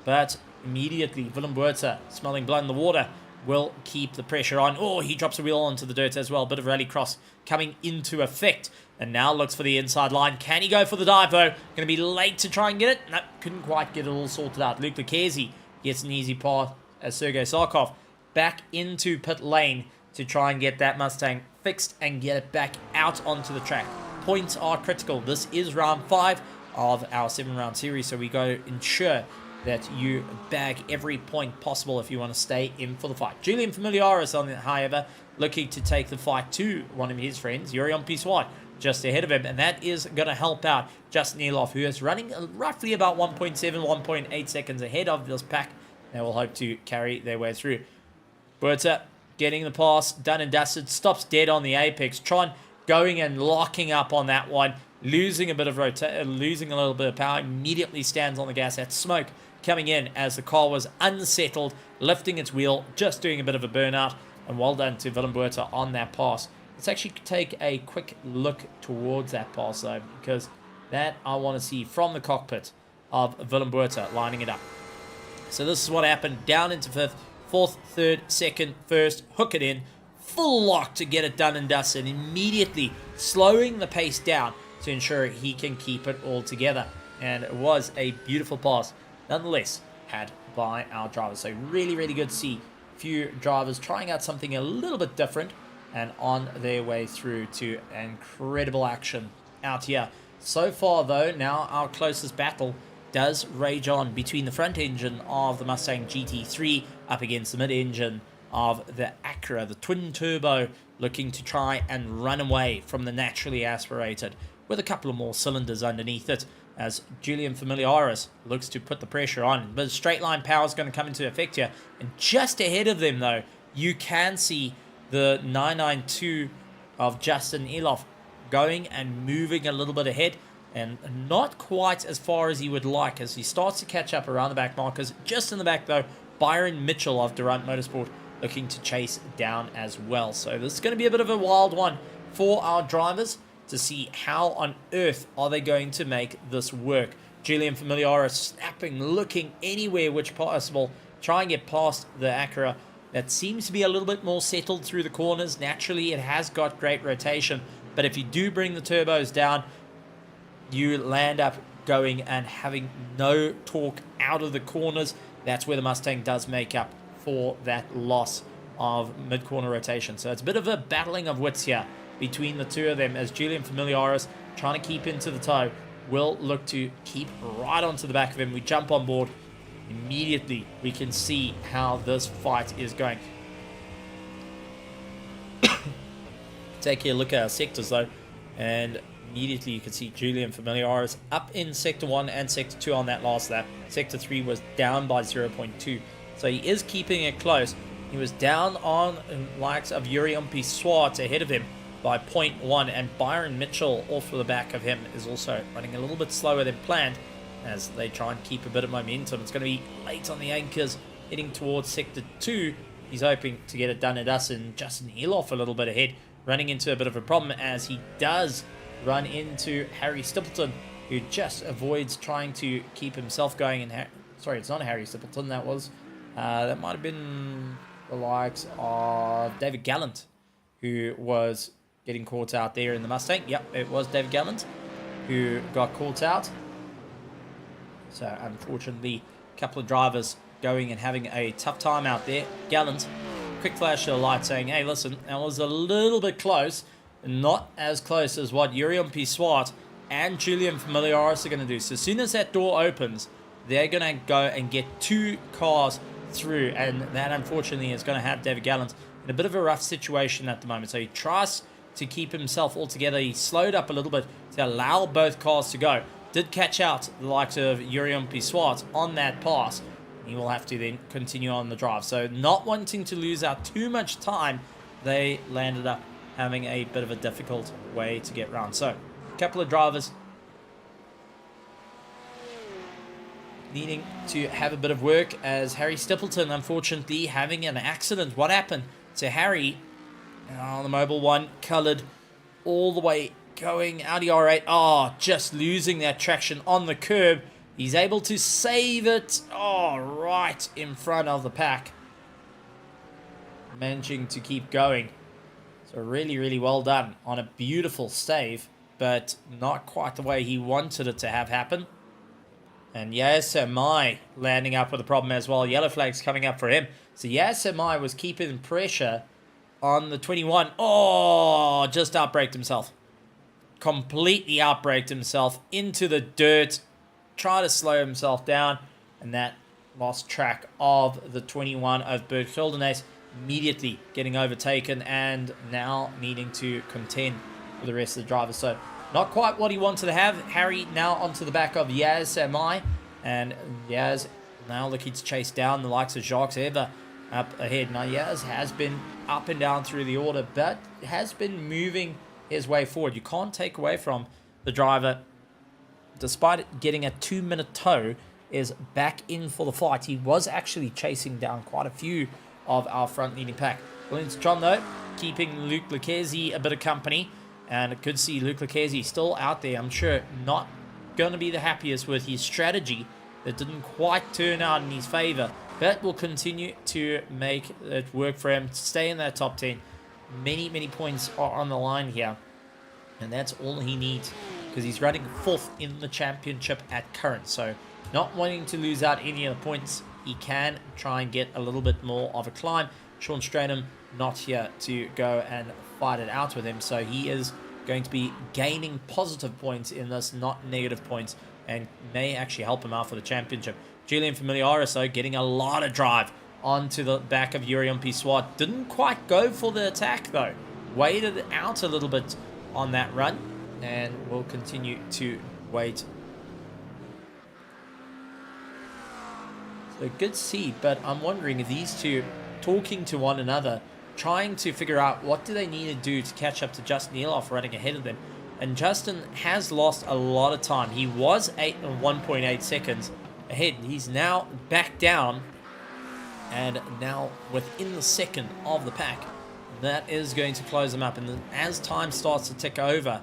But immediately, Willem Buerta, smelling blood in the water, will keep the pressure on. Oh, he drops a wheel onto the dirt as well. Bit of rallycross coming into effect. And now looks for the inside line. Can he go for the dive, though? Going to be late to try and get it. No, couldn't quite get it all sorted out. Luke Lucchesi gets an easy path as Sergey Sarkov back into pit lane to try and get that Mustang fixed and get it back out onto the track. Points are critical. This is round 5 of our 7-round series, so we go ensure that you bag every point possible if you want to stay in for the fight. Julian Familiaris, however, looking to take the fight to one of his friends, Yuri on Pissoir, just ahead of him, and that is going to help out Justin Eloff, who is running roughly about 1.7, 1.8 seconds ahead of this pack. They will hope to carry their way through. Buerta getting the pass done and dusted, stops dead on the apex. Tron going and locking up on that one, losing a bit of losing a little bit of power, immediately stands on the gas. That smoke coming in as the car was unsettled, lifting its wheel, just doing a bit of a burnout. And well done to Willem Buerta on that pass. Let's actually take a quick look towards that pass, though, because that I want to see from the cockpit of Willem Buerta lining it up. So this is what happened. Down into 5th, 4th, 3rd, 2nd, 1st, hook it in, full lock to get it done and dusted, immediately slowing the pace down to ensure he can keep it all together. And it was a beautiful pass, nonetheless, had by our drivers. So really, really good to see a few drivers trying out something a little bit different and on their way through to incredible action out here. So far, though, now our closest battle does rage on between the front engine of the Mustang GT3 up against the mid-engine of the Acura, the twin-turbo, looking to try and run away from the naturally aspirated with a couple of more cylinders underneath it as Julian Familiaris looks to put the pressure on. But straight line power is going to come into effect here. And just ahead of them, though, you can see the 992 of Justin Eloff going and moving a little bit ahead, and not quite as far as he would like as he starts to catch up around the back markers. Just in the back, though, Byron Mitchell of Durant Motorsport looking to chase down as well. So this is going to be a bit of a wild one for our drivers to see how on earth are they going to make this work. Julian Familiaris snapping, looking anywhere which possible, try and get past the Acura. That seems to be a little bit more settled through the corners. Naturally, it has got great rotation, but if you do bring the turbos down, you land up going and having no torque out of the corners. That's where the Mustang does make up for that loss of mid-corner rotation. So it's a bit of a battling of wits here between the two of them as Julian Familiaris, trying to keep into the toe, will look to keep right onto the back of him. We jump on board. Immediately, we can see how this fight is going. Take a look at our sectors, though, and immediately you can see Julian Familiaris up in Sector 1 and Sector 2 on that last lap. Sector 3 was down by 0.2, so he is keeping it close. He was down on the likes of Yuri on Pissoir ahead of him by 0.1, and Byron Mitchell off the back of him is also running a little bit slower than planned as they try and keep a bit of momentum. It's going to be late on the anchors, heading towards Sector 2. He's hoping to get it done at us, and Justin Eloff a little bit ahead, running into a bit of a problem as he does run into Harry Stippleton, who just avoids trying to keep himself going. And sorry, it's not Harry Stippleton, that was that might have been the likes of David Gallant, who was getting caught out there in the Mustang. Yep, it was David Gallant who got caught out. So unfortunately, a couple of drivers going and having a tough time out there. Gallant, quick flash of the light saying, hey, listen, that was a little bit close. Not as close as what Urion P. Swart and Julian Familiaris are going to do. So as soon as that door opens, they're going to go and get 2 cars through. And that, unfortunately, is going to have David Gallant in a bit of a rough situation at the moment. So he tries to keep himself all together. He slowed up a little bit to allow both cars to go. Did catch out the likes of Urion P. Swart on that pass. He will have to then continue on the drive. So not wanting to lose out too much time, they landed up having a bit of a difficult way to get round. So a couple of drivers needing to have a bit of work, as Harry Stippleton unfortunately having an accident. What happened to Harry? Oh, the Mobile 1 coloured all the way going Audi R8. Oh, just losing that traction on the curb. He's able to save it. Oh, right in front of the pack. Managing to keep going. So really, really well done on a beautiful save, but not quite the way he wanted it to have happen. And Yasemai landing up with a problem as well. Yellow flags coming up for him. So Yasemai was keeping pressure on the 21. Oh, just outbraked himself. Completely outbraked himself into the dirt. Try to slow himself down, and that lost track of the 21 of Bert Gildenaes, immediately getting overtaken and now needing to contend with the rest of the drivers. So not quite what he wanted to have. Harry now onto the back of Yaz Samai, and Yaz now looking to chase down the likes of Jacques Ever up ahead. Now Yaz has been up and down through the order, but has been moving his way forward. You can't take away from the driver. Despite getting a 2-minute tow, is back in for the fight. He was actually chasing down quite a few of our front leading pack. Williams John, though, keeping Luke Lucchesi a bit of company. And it could see Luke Lucchesi still out there. I'm sure not going to be the happiest with his strategy that didn't quite turn out in his favor. But will continue to make it work for him to stay in that top 10. Many, many points are on the line here. And that's all he needs, because he's running 4th in the championship at current. So not wanting to lose out any of the points, he can try and get a little bit more of a climb. Sean Stratham not here to go and fight it out with him. So he is going to be gaining positive points in this, not negative points, and may actually help him out for the championship. Julian Familiaris, though, getting a lot of drive onto the back of Urion P. Swart. Didn't quite go for the attack, though. Waited out a little bit on that run, and we'll continue to wait. So good to see, but I'm wondering if these two talking to one another, trying to figure out what do they need to do to catch up to Justin Eloff running ahead of them. And Justin has lost a lot of time. He was 1.8 seconds ahead. He's now back down, and now within the second of the pack. That is going to close them up. And then as time starts to tick over,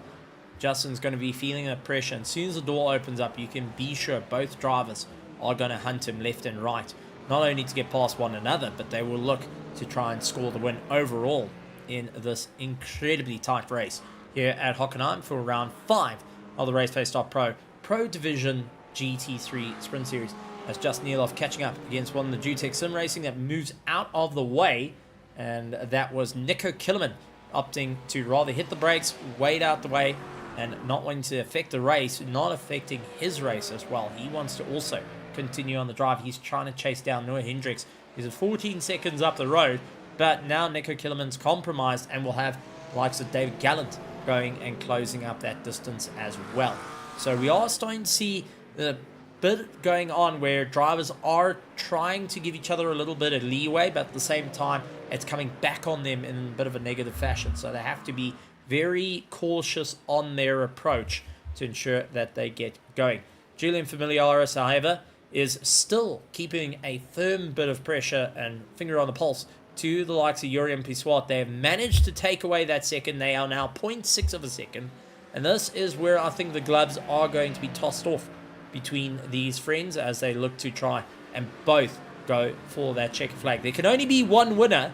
Justin's going to be feeling that pressure. And as soon as the door opens up, you can be sure both drivers are going to hunt him left and right. Not only to get past one another, but they will look to try and score the win overall in this incredibly tight race here at Hockenheim for round 5 of the Raceface.Pro Pro Division GT3 Sprint Series. As Justin Eloff catching up against one of the Jutech Sim Racing that moves out of the way. And that was Nico Killerman opting to rather hit the brakes, wait out the way, and not wanting to affect the race, not affecting his race as well. He wants to also continue on the drive. He's trying to chase down Noah Hendricks. He's at 14 seconds up the road, but now Nico Killerman's compromised and will have the likes of David Gallant going and closing up that distance as well. So we are starting to see the bit going on where drivers are trying to give each other a little bit of leeway, but at the same time it's coming back on them in a bit of a negative fashion. So they have to be very cautious on their approach to ensure that they get going. Julian Familiaris, however, is still keeping a firm bit of pressure and finger on the pulse to the likes of Urion P. Swart. They have managed to take away that second. They are now 0.6 of a second, and this is where I think the gloves are going to be tossed off between these friends as they look to try and both go for that checkered flag. There can only be one winner,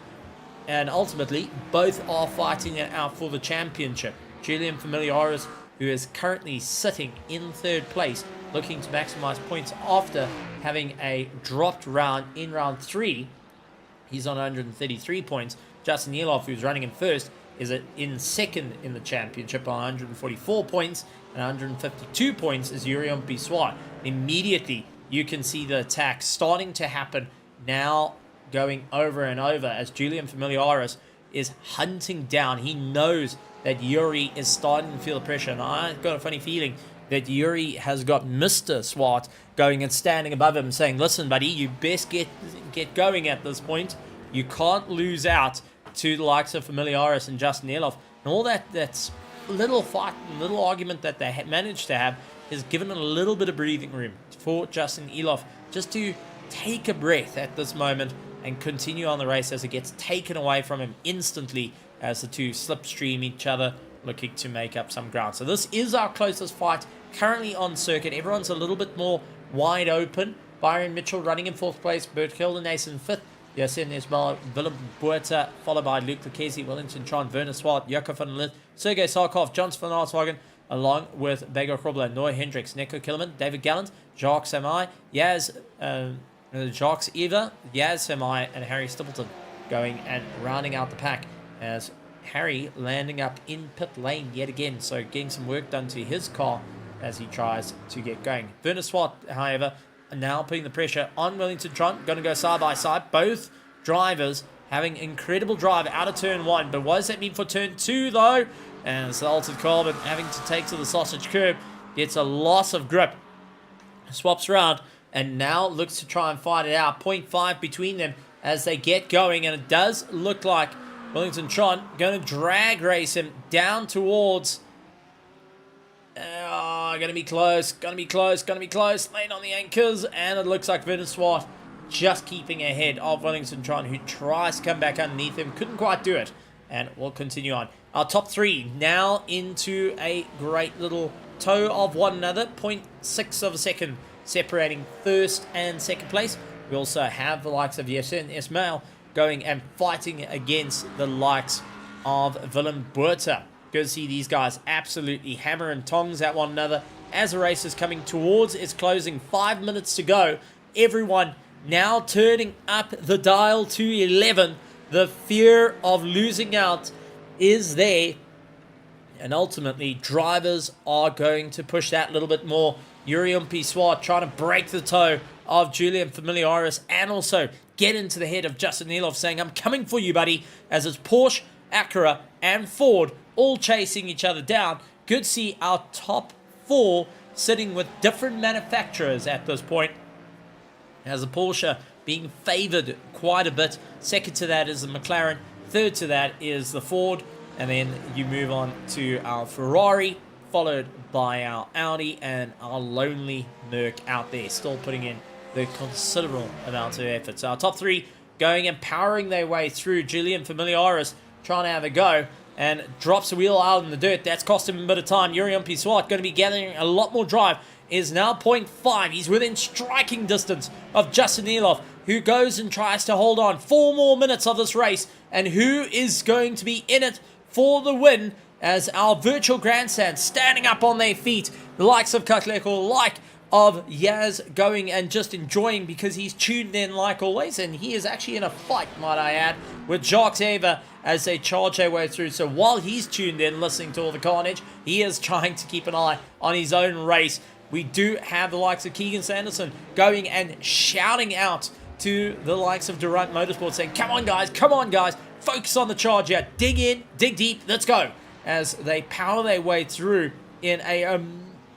and ultimately both are fighting it out for the championship. Julian Familiaris, who is currently sitting in 3rd place, looking to maximize points after having a dropped round in round 3. He's on 133 points. Justin Nieloff, who's running in first, is in second in the championship on 144 points, and 152 points is Yurion Biswat. Immediately, you can see the attack starting to happen now, going over and over as Julian Familiaris is hunting down. He knows that Yuri is starting to feel the pressure, and I've got a funny feeling that Yuri has got Mr. Swart going and standing above him saying, listen, buddy, you best get going at this point. You can't lose out to the likes of Familiaris and Justin Nieloff. And all that's little fight, little argument that they managed to have is given a little bit of breathing room for Justin Nieloff just to take a breath at this moment and continue on the race as it gets taken away from him instantly as the two slipstream each other, looking to make up some ground. So this is our closest fight currently on circuit. Everyone's a little bit more wide open. Byron Mitchell running in 4th place, Bert Kildenace in 5th, Yasin Ismail, Willem Buerta, followed by Luke Lucchesi, Wellington Tron, Werner Swart, Jakob van Lith, Sergei Sarkov, John van Arswagen, along with Beggar Krobler, Noah Hendricks, Nico Killerman, David Gallant, Jacques Samai, Jacques Eva, Yaz Samai, and Harry Stippleton going and rounding out the pack as Harry landing up in pit lane yet again, so getting some work done to his car as he tries to get going. Werner Swart, however, now putting the pressure on Wellington Tron, going to go side by side. Both drivers having incredible drive out of turn 1, but what does that mean for turn 2 though? And it's the Altered Carbon having to take to the sausage curb, gets a loss of grip, swaps around, and now looks to try and fight it out. 0.5 between them as they get going, and it does look like Wellington Tron going to drag race him down towards... gonna be close, late on the anchors, and it looks like Werner Swart just keeping ahead of Wellington Tron, who tries to come back underneath him, couldn't quite do it, and we'll continue on. Our top 3 now into a great little tow of one another, 0.6 of a second separating 1st and 2nd place. We also have the likes of Yasin Ismail going and fighting against the likes of Willem Buerta. Good to see these guys absolutely hammer and tongs at one another as the race is coming towards its closing. 5 minutes to go. Everyone now turning up the dial to 11. The fear of losing out is there. And ultimately, drivers are going to push that little bit more. Yurion Pissoir trying to break the toe of Julian Familiaris and also get into the head of Justin Nieloff, saying, I'm coming for you, buddy, as it's Porsche, Acura, and Ford all chasing each other down. Good to see our top 4 sitting with different manufacturers at this point, as the Porsche being favored quite a bit. Second to that is the McLaren. Third to that is the Ford. And then you move on to our Ferrari, followed by our Audi and our lonely Merc out there, still putting in the considerable amount of effort. So our top 3 going and powering their way through. Julian Familiaris trying to have a go and drops a wheel out in the dirt. That's cost him a bit of time. Yurion Pissoir going to be gathering a lot more drive. Is now 0.5. He's within striking distance of Justin Nieloff, who goes and tries to hold on. 4 more minutes of this race, and who is going to be in it for the win as our virtual grandstand standing up on their feet. The likes of Katleko, like of Yaz going and just enjoying because he's tuned in like always, and he is actually in a fight, might I add, with Jacques Eva as they charge their way through. So while he's tuned in listening to all the carnage, he is trying to keep an eye on his own race. We do have the likes of Keegan Sanderson going and shouting out to the likes of Durant Motorsports, saying, come on guys, focus on the charge here, dig in, dig deep, let's go, as they power their way through in a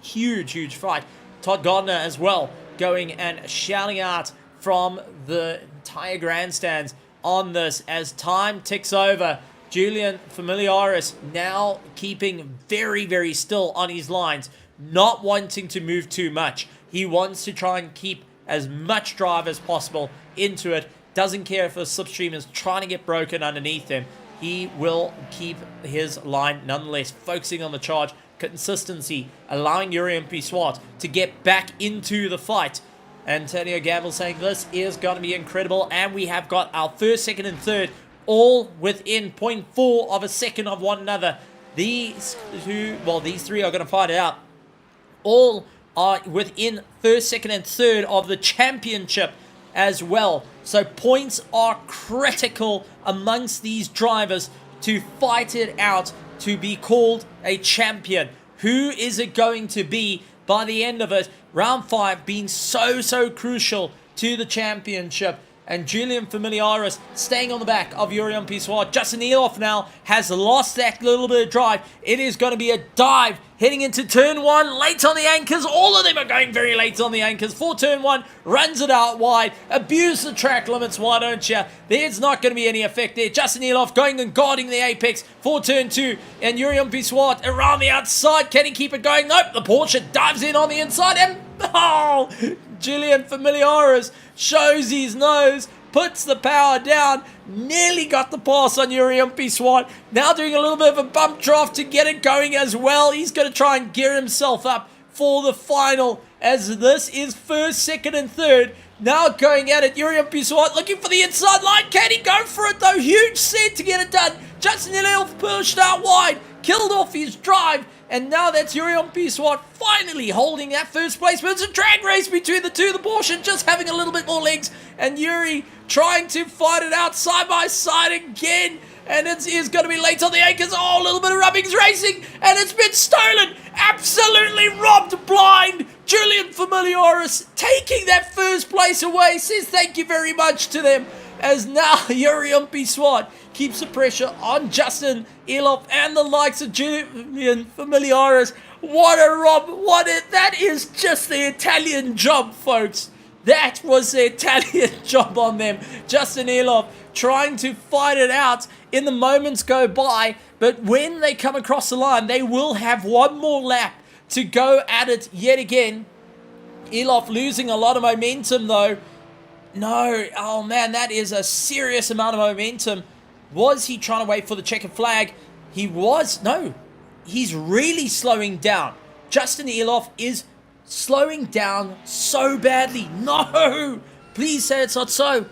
huge fight. Todd Gardner as well going and shouting out from the entire grandstands on this as time ticks over. Julian Familiaris now keeping very still on his lines, not wanting to move too much. He wants to try and keep as much drive as possible into it. Doesn't care if the slipstream is trying to get broken underneath him. He will keep his line nonetheless, focusing on the charge, consistency, allowing Yurion Pissoir to get back into the fight. Antonio Gamble saying this is going to be incredible, and we have got our first, second, and third all within 0.4 of a second of one another. These 3 are going to fight it out, all are within first, second, and third of the championship as well. So points are critical amongst these drivers to fight it out to be called a champion. Who is it going to be by the end of it? Round 5 being so crucial to the championship. And Julian Familiaris staying on the back of Jurien Pissoir. Justin Eloff now has lost that little bit of drive. It is going to be a dive heading into turn 1. Late on the anchors. All of them are going very late on the anchors. For turn 1, runs it out wide. Abuse the track limits, why don't you? There's not going to be any effect there. Justin Eloff going and guarding the apex for turn 2. And Jurien Pissoir around the outside. Can he keep it going? Nope. The Porsche dives in on the inside. And Julian Familiaris shows his nose, puts the power down, nearly got the pass on Jurien Pissoir. Now doing a little bit of a bump draft to get it going as well. He's going to try and gear himself up for the final, as this is first, second, and third. Now going at it, Jurien Pissoir looking for the inside line. Can he go for it though? Huge set to get it done. Justin Eloff pushed out wide, killed off his drive. And now that's Jurien Pissoir finally holding that first place. But it's a drag race between the two. The Porsche just having a little bit more legs. And Yuri trying to fight it out side by side again. And it is going to be late on the anchors. Oh, a little bit of rubbings racing. And it's been stolen. Absolutely robbed blind. Julian Familiaris taking that first place away. Says thank you very much to them. As now Jurien Pissoir keeps the pressure on Justin Eloff and the likes of Julian Familiaris. What a rob! That is just the Italian job, folks. That was the Italian job on them. Justin Eloff trying to fight it out in the moments go by, but when they come across the line, they will have one more lap to go at it yet again. Eloff losing a lot of momentum though. No, oh man, that is a serious amount of momentum. Was he trying to wait for the checkered flag? He was. No, he's really slowing down. Justin Eloff is slowing down so badly. No, please say it's not so.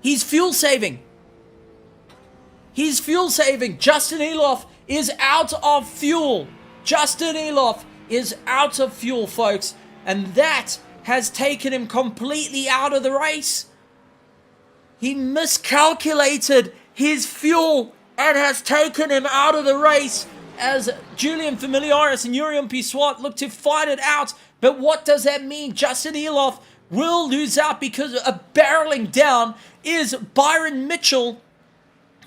He's fuel saving. He's fuel saving. Justin Eloff is out of fuel. Justin Eloff is out of fuel, folks. And that has taken him completely out of the race. He miscalculated his fuel and has taken him out of the race as Julian Familiaris and Jurien Pissoir look to fight it out. But what does that mean? Justin Eloff will lose out because a barreling down is Byron Mitchell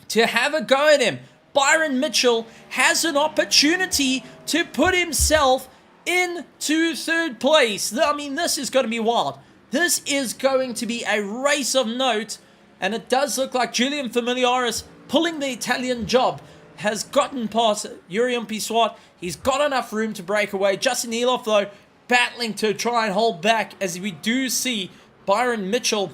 to have a go at him. Byron Mitchell has an opportunity to put himself into third place. I mean, this is going to be wild. This is going to be a race of note. And it does look like Julian Familiaris pulling the Italian job has gotten past Jurien Pissoir. He's got enough room to break away. Justin Eloff, though, battling to try and hold back as we do see Byron Mitchell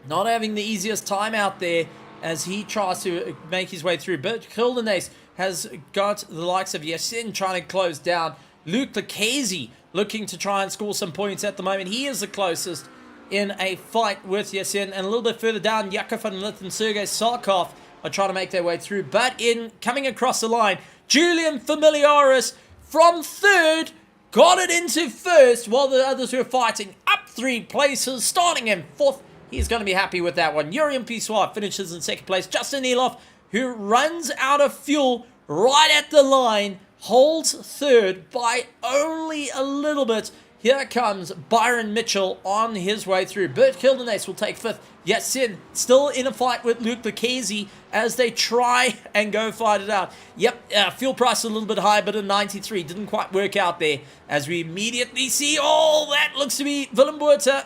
not having the easiest time out there as he tries to make his way through. But Kildenace has got the likes of Yasin trying to close down. Luke Lucchese looking to try and score some points at the moment. He is the closest in a fight with Yasin. And a little bit further down, Jakub van Lith and Sergei Sarkov are trying to make their way through. But in coming across the line, Julian Familiaris from third got it into first while the others were fighting up 3 places, starting in fourth. He's going to be happy with that one. Jurien Pissoir finishes in second place. Justin Eloff, who runs out of fuel right at the line, holds third by only a little bit. Here comes Byron Mitchell on his way through. Bert Kildenace will take fifth. Yasin still in a fight with Luke Lucchese as they try and go fight it out. Yep, fuel price a little bit high, but a 93 didn't quite work out there. As we immediately see, oh, that looks to be Willem Buerta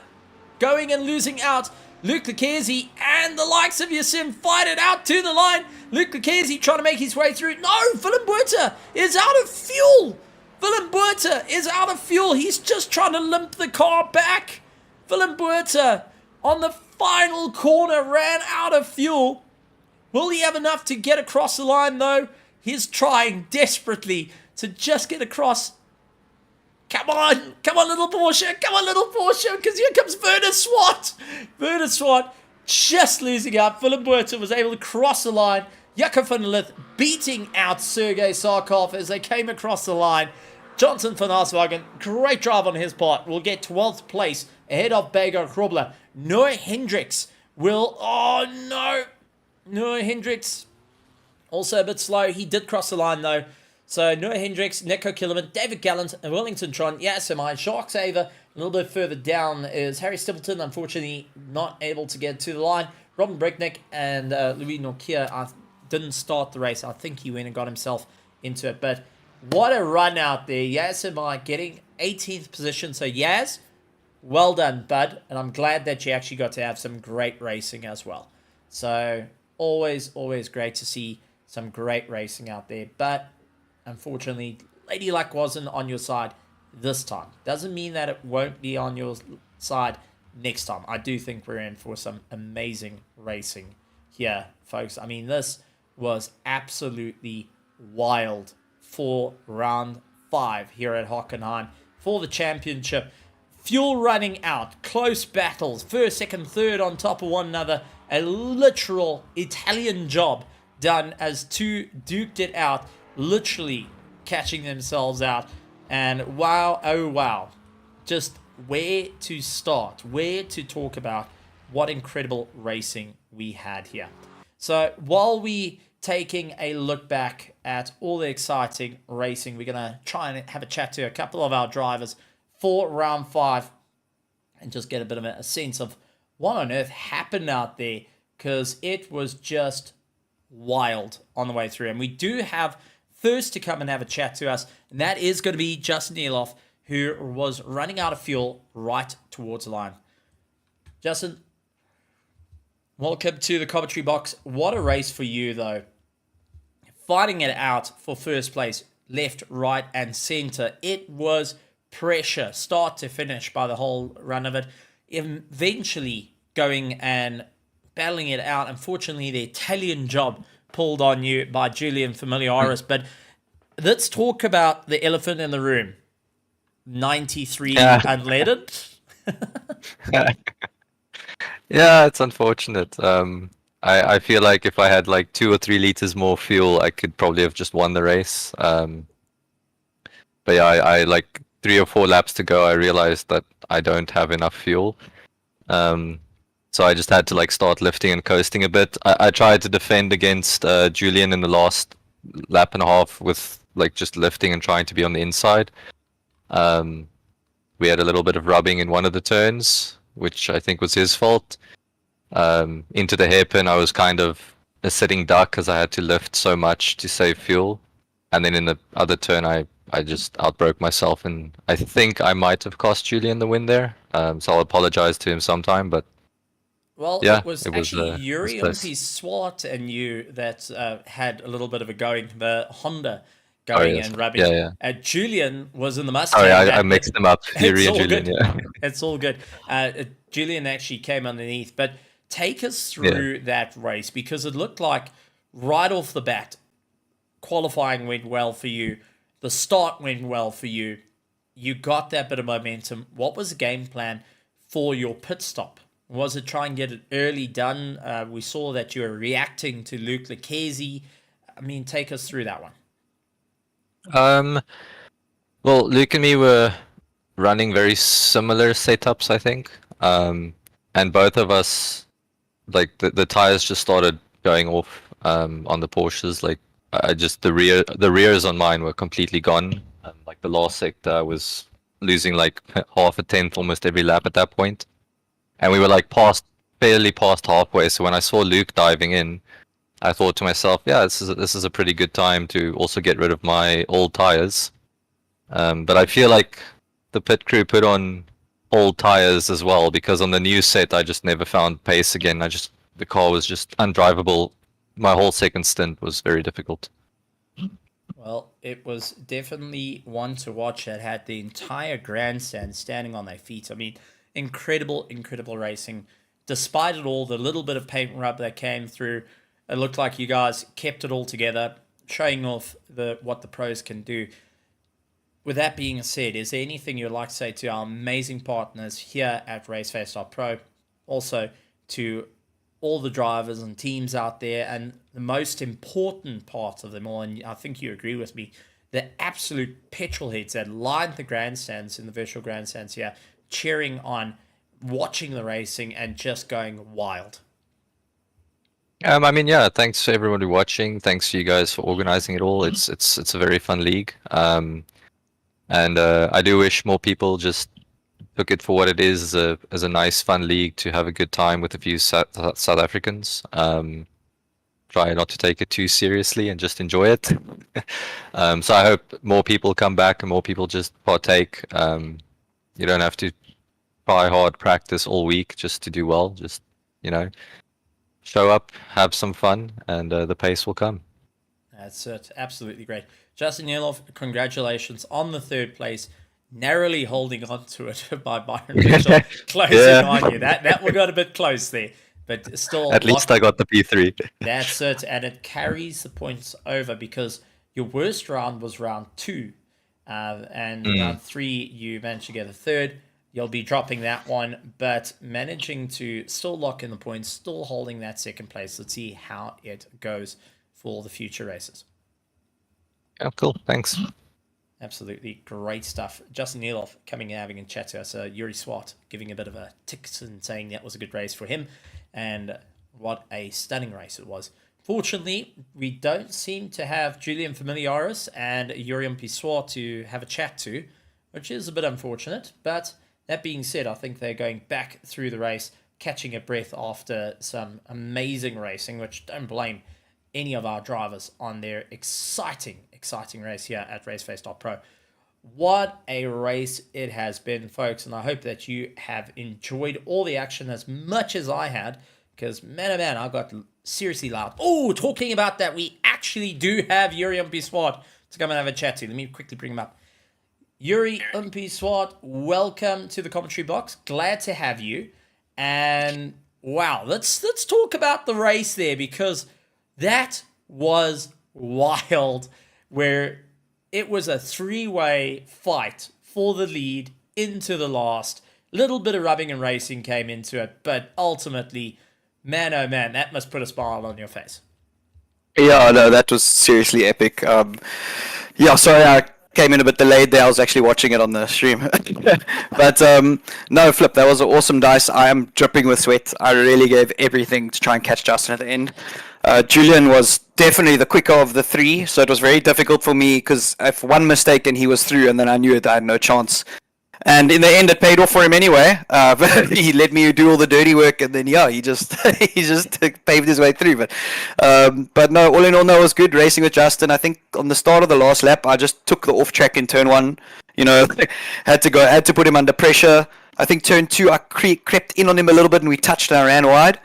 going and losing out. Luke Lucchese and the likes of Yasin fight it out to the line. Luke Lucchese trying to make his way through. No, Willem Buerta is out of fuel. Willem Buerta is out of fuel. He's just trying to limp the car back. Willem Buerta on the final corner ran out of fuel. Will he have enough to get across the line though? He's trying desperately to just get across. Come on little Porsche, because here comes Werner Swart. Werner Swart just losing out. Willem Buerta was able to cross the line. Jakub van Lith beating out Sergei Sarkov as they came across the line. Johnson van Arswagen, great drive on his part, will get 12th place ahead of Bego Krobler. Noah Hendricks will... Oh, no. Noah Hendricks, also a bit slow. He did cross the line, though. So Noah Hendricks, Nico Killerman, David Gallant, and Wellington Tron. Yes, my Shark Saver. A little bit further down is Harry Stippleton, unfortunately not able to get to the line. Robin Brecknick and Louis Nokia didn't start the race. I think he went and got himself into it. But what a run out there. Yaz and I getting 18th position. So Yaz, well done, bud. And I'm glad that you actually got to have some great racing as well. So always great to see some great racing out there. But unfortunately, Lady Luck wasn't on your side this time. Doesn't mean that it won't be on your side next time. I do think we're in for some amazing racing here, folks. I mean, this was absolutely wild for round 5 here at Hockenheim for the championship. Fuel running out, close battles, first, second, third on top of one another. A literal Italian job done as two duked it out, literally catching themselves out. And wow, oh wow, just where to start, where to talk about what incredible racing we had here. So while we taking a look back at all the exciting racing, we're going to try and have a chat to a couple of our drivers for round 5 and just get a bit of a sense of what on earth happened out there, because it was just wild on the way through. And we do have first to come and have a chat to us, and that is going to be Justin Eloff, who was running out of fuel right towards the line. Justin, welcome to the commentary box. What a race for you, though. Fighting it out for first place, left, right, and center. It was pressure, start to finish by the whole run of it. Eventually going and battling it out. Unfortunately, the Italian job pulled on you by Julian Familiaris. But let's talk about the elephant in the room. 93 unleaded. Yeah, it's unfortunate. I feel like if I had like 2 or 3 liters more fuel, I could probably have just won the race. But yeah, I like 3 or 4 laps to go, I realized that I don't have enough fuel. So I just had to like start lifting and coasting a bit. I tried to defend against Julian in the last lap and a half with like just lifting and trying to be on the inside. We had a little bit of rubbing in one of the turns, which I think was his fault. Into the hairpin, I was kind of a sitting duck because I had to lift so much to save fuel. And then in the other turn, I just outbroke myself, and I think I might have cost Julian the win there. So I'll apologize to him sometime, but well, yeah, it was actually Yuri Umpi Swart and you that had a little bit of a going, the Honda going and rubbing. Yeah. Julian was in the Mustang. Sorry, I mixed them up. Yuri and Julian, good. yeah. It's all good. Julian actually came underneath, but take us through that race, because it looked like right off the bat, qualifying went well for you. The start went well for you. You got that bit of momentum. What was the game plan for your pit stop? Was it try and get it early done? We saw that you were reacting to Luke Lucchesi. I mean, take us through that one. Well, Luke and me were running very similar setups, I think. And both of us, like the tires just started going off on the Porsches. Like the rears on mine were completely gone. Like the last sector, I was losing like half a tenth almost every lap at that point. And we were like barely past halfway. So when I saw Luke diving in, I thought to myself, yeah, this is a pretty good time to also get rid of my old tires. But I feel like the pit crew put on old tires as well, because on the new set I just never found pace again. The car was just undrivable. My whole second stint was very difficult. Well, it was definitely one to watch that had the entire grandstand standing on their feet. I mean, incredible racing. Despite it all, the little bit of paint rub that came through, it looked like you guys kept it all together, showing off what the pros can do. With that being said, is there anything you'd like to say to our amazing partners here at Raceface.Pro, also to all the drivers and teams out there, and the most important part of them all, and I think you agree with me, the absolute petrol heads that lined the grandstands in the virtual grandstands here, cheering on, watching the racing, and just going wild. I mean, yeah, thanks to everybody watching. Thanks to you guys for organizing it all. It's a very fun league. And I do wish more people just took it for what it is, as a nice, fun league to have a good time with a few South Africans. Try not to take it too seriously and just enjoy it. So I hope more people come back and more people just partake. You don't have to try hard, practice all week just to do well. Just, show up, have some fun, and the pace will come. That's it. Absolutely great. Justin Nieloff, congratulations on the 3rd place. Narrowly holding on to it by Byron Mitchell closing on you. That one got a bit close there, but still. At least I got the P3. That's it, and it carries the points over because your worst round was round 2, and round 3 you managed to get a 3rd. You'll be dropping that one, but managing to still lock in the points, still holding that 2nd place. Let's see how it goes for the future races. Yeah, cool. Thanks. Absolutely great stuff. Justin Nieloff coming and having a chat to us. Yuri Swart giving a bit of a tick and saying that was a good race for him, and what a stunning race it was. Fortunately, we don't seem to have Julian Familiaris and Yuri Swart to have a chat to, which is a bit unfortunate, but that being said, I think they're going back through the race, catching a breath after some amazing racing, which don't blame any of our drivers on their exciting race here at Raceface.Pro. What a race it has been, folks, and I hope that you have enjoyed all the action as much as I had, because man, oh man, I got seriously loud. Oh, talking about that, we actually do have Yuri Swart to come and have a chat to. Let me quickly bring him up. Yuri Swart, welcome to the commentary box. Glad to have you. And wow, let's talk about the race there, because that was wild, where it was a 3-way fight for the lead into the last. Little bit of rubbing and racing came into it, but ultimately, man, oh man, that must put a smile on your face. Yeah, no, that was seriously epic. Yeah, sorry, I came in a bit delayed there. I was actually watching it on the stream. But no, Flip, that was an awesome dice. I am dripping with sweat. I really gave everything to try and catch Justin at the end. Julian was definitely the quicker of the 3, so it was very difficult for me, because if one mistake and he was through, and then I knew that I had no chance. And in the end, it paid off for him anyway. But he let me do all the dirty work, and then he just paved his way through. But no, all in all, no, it was good racing with Justin. I think on the start of the last lap, I just took the off track in turn 1. Had to put him under pressure. I think turn 2, I crept in on him a little bit, and we touched and I ran wide.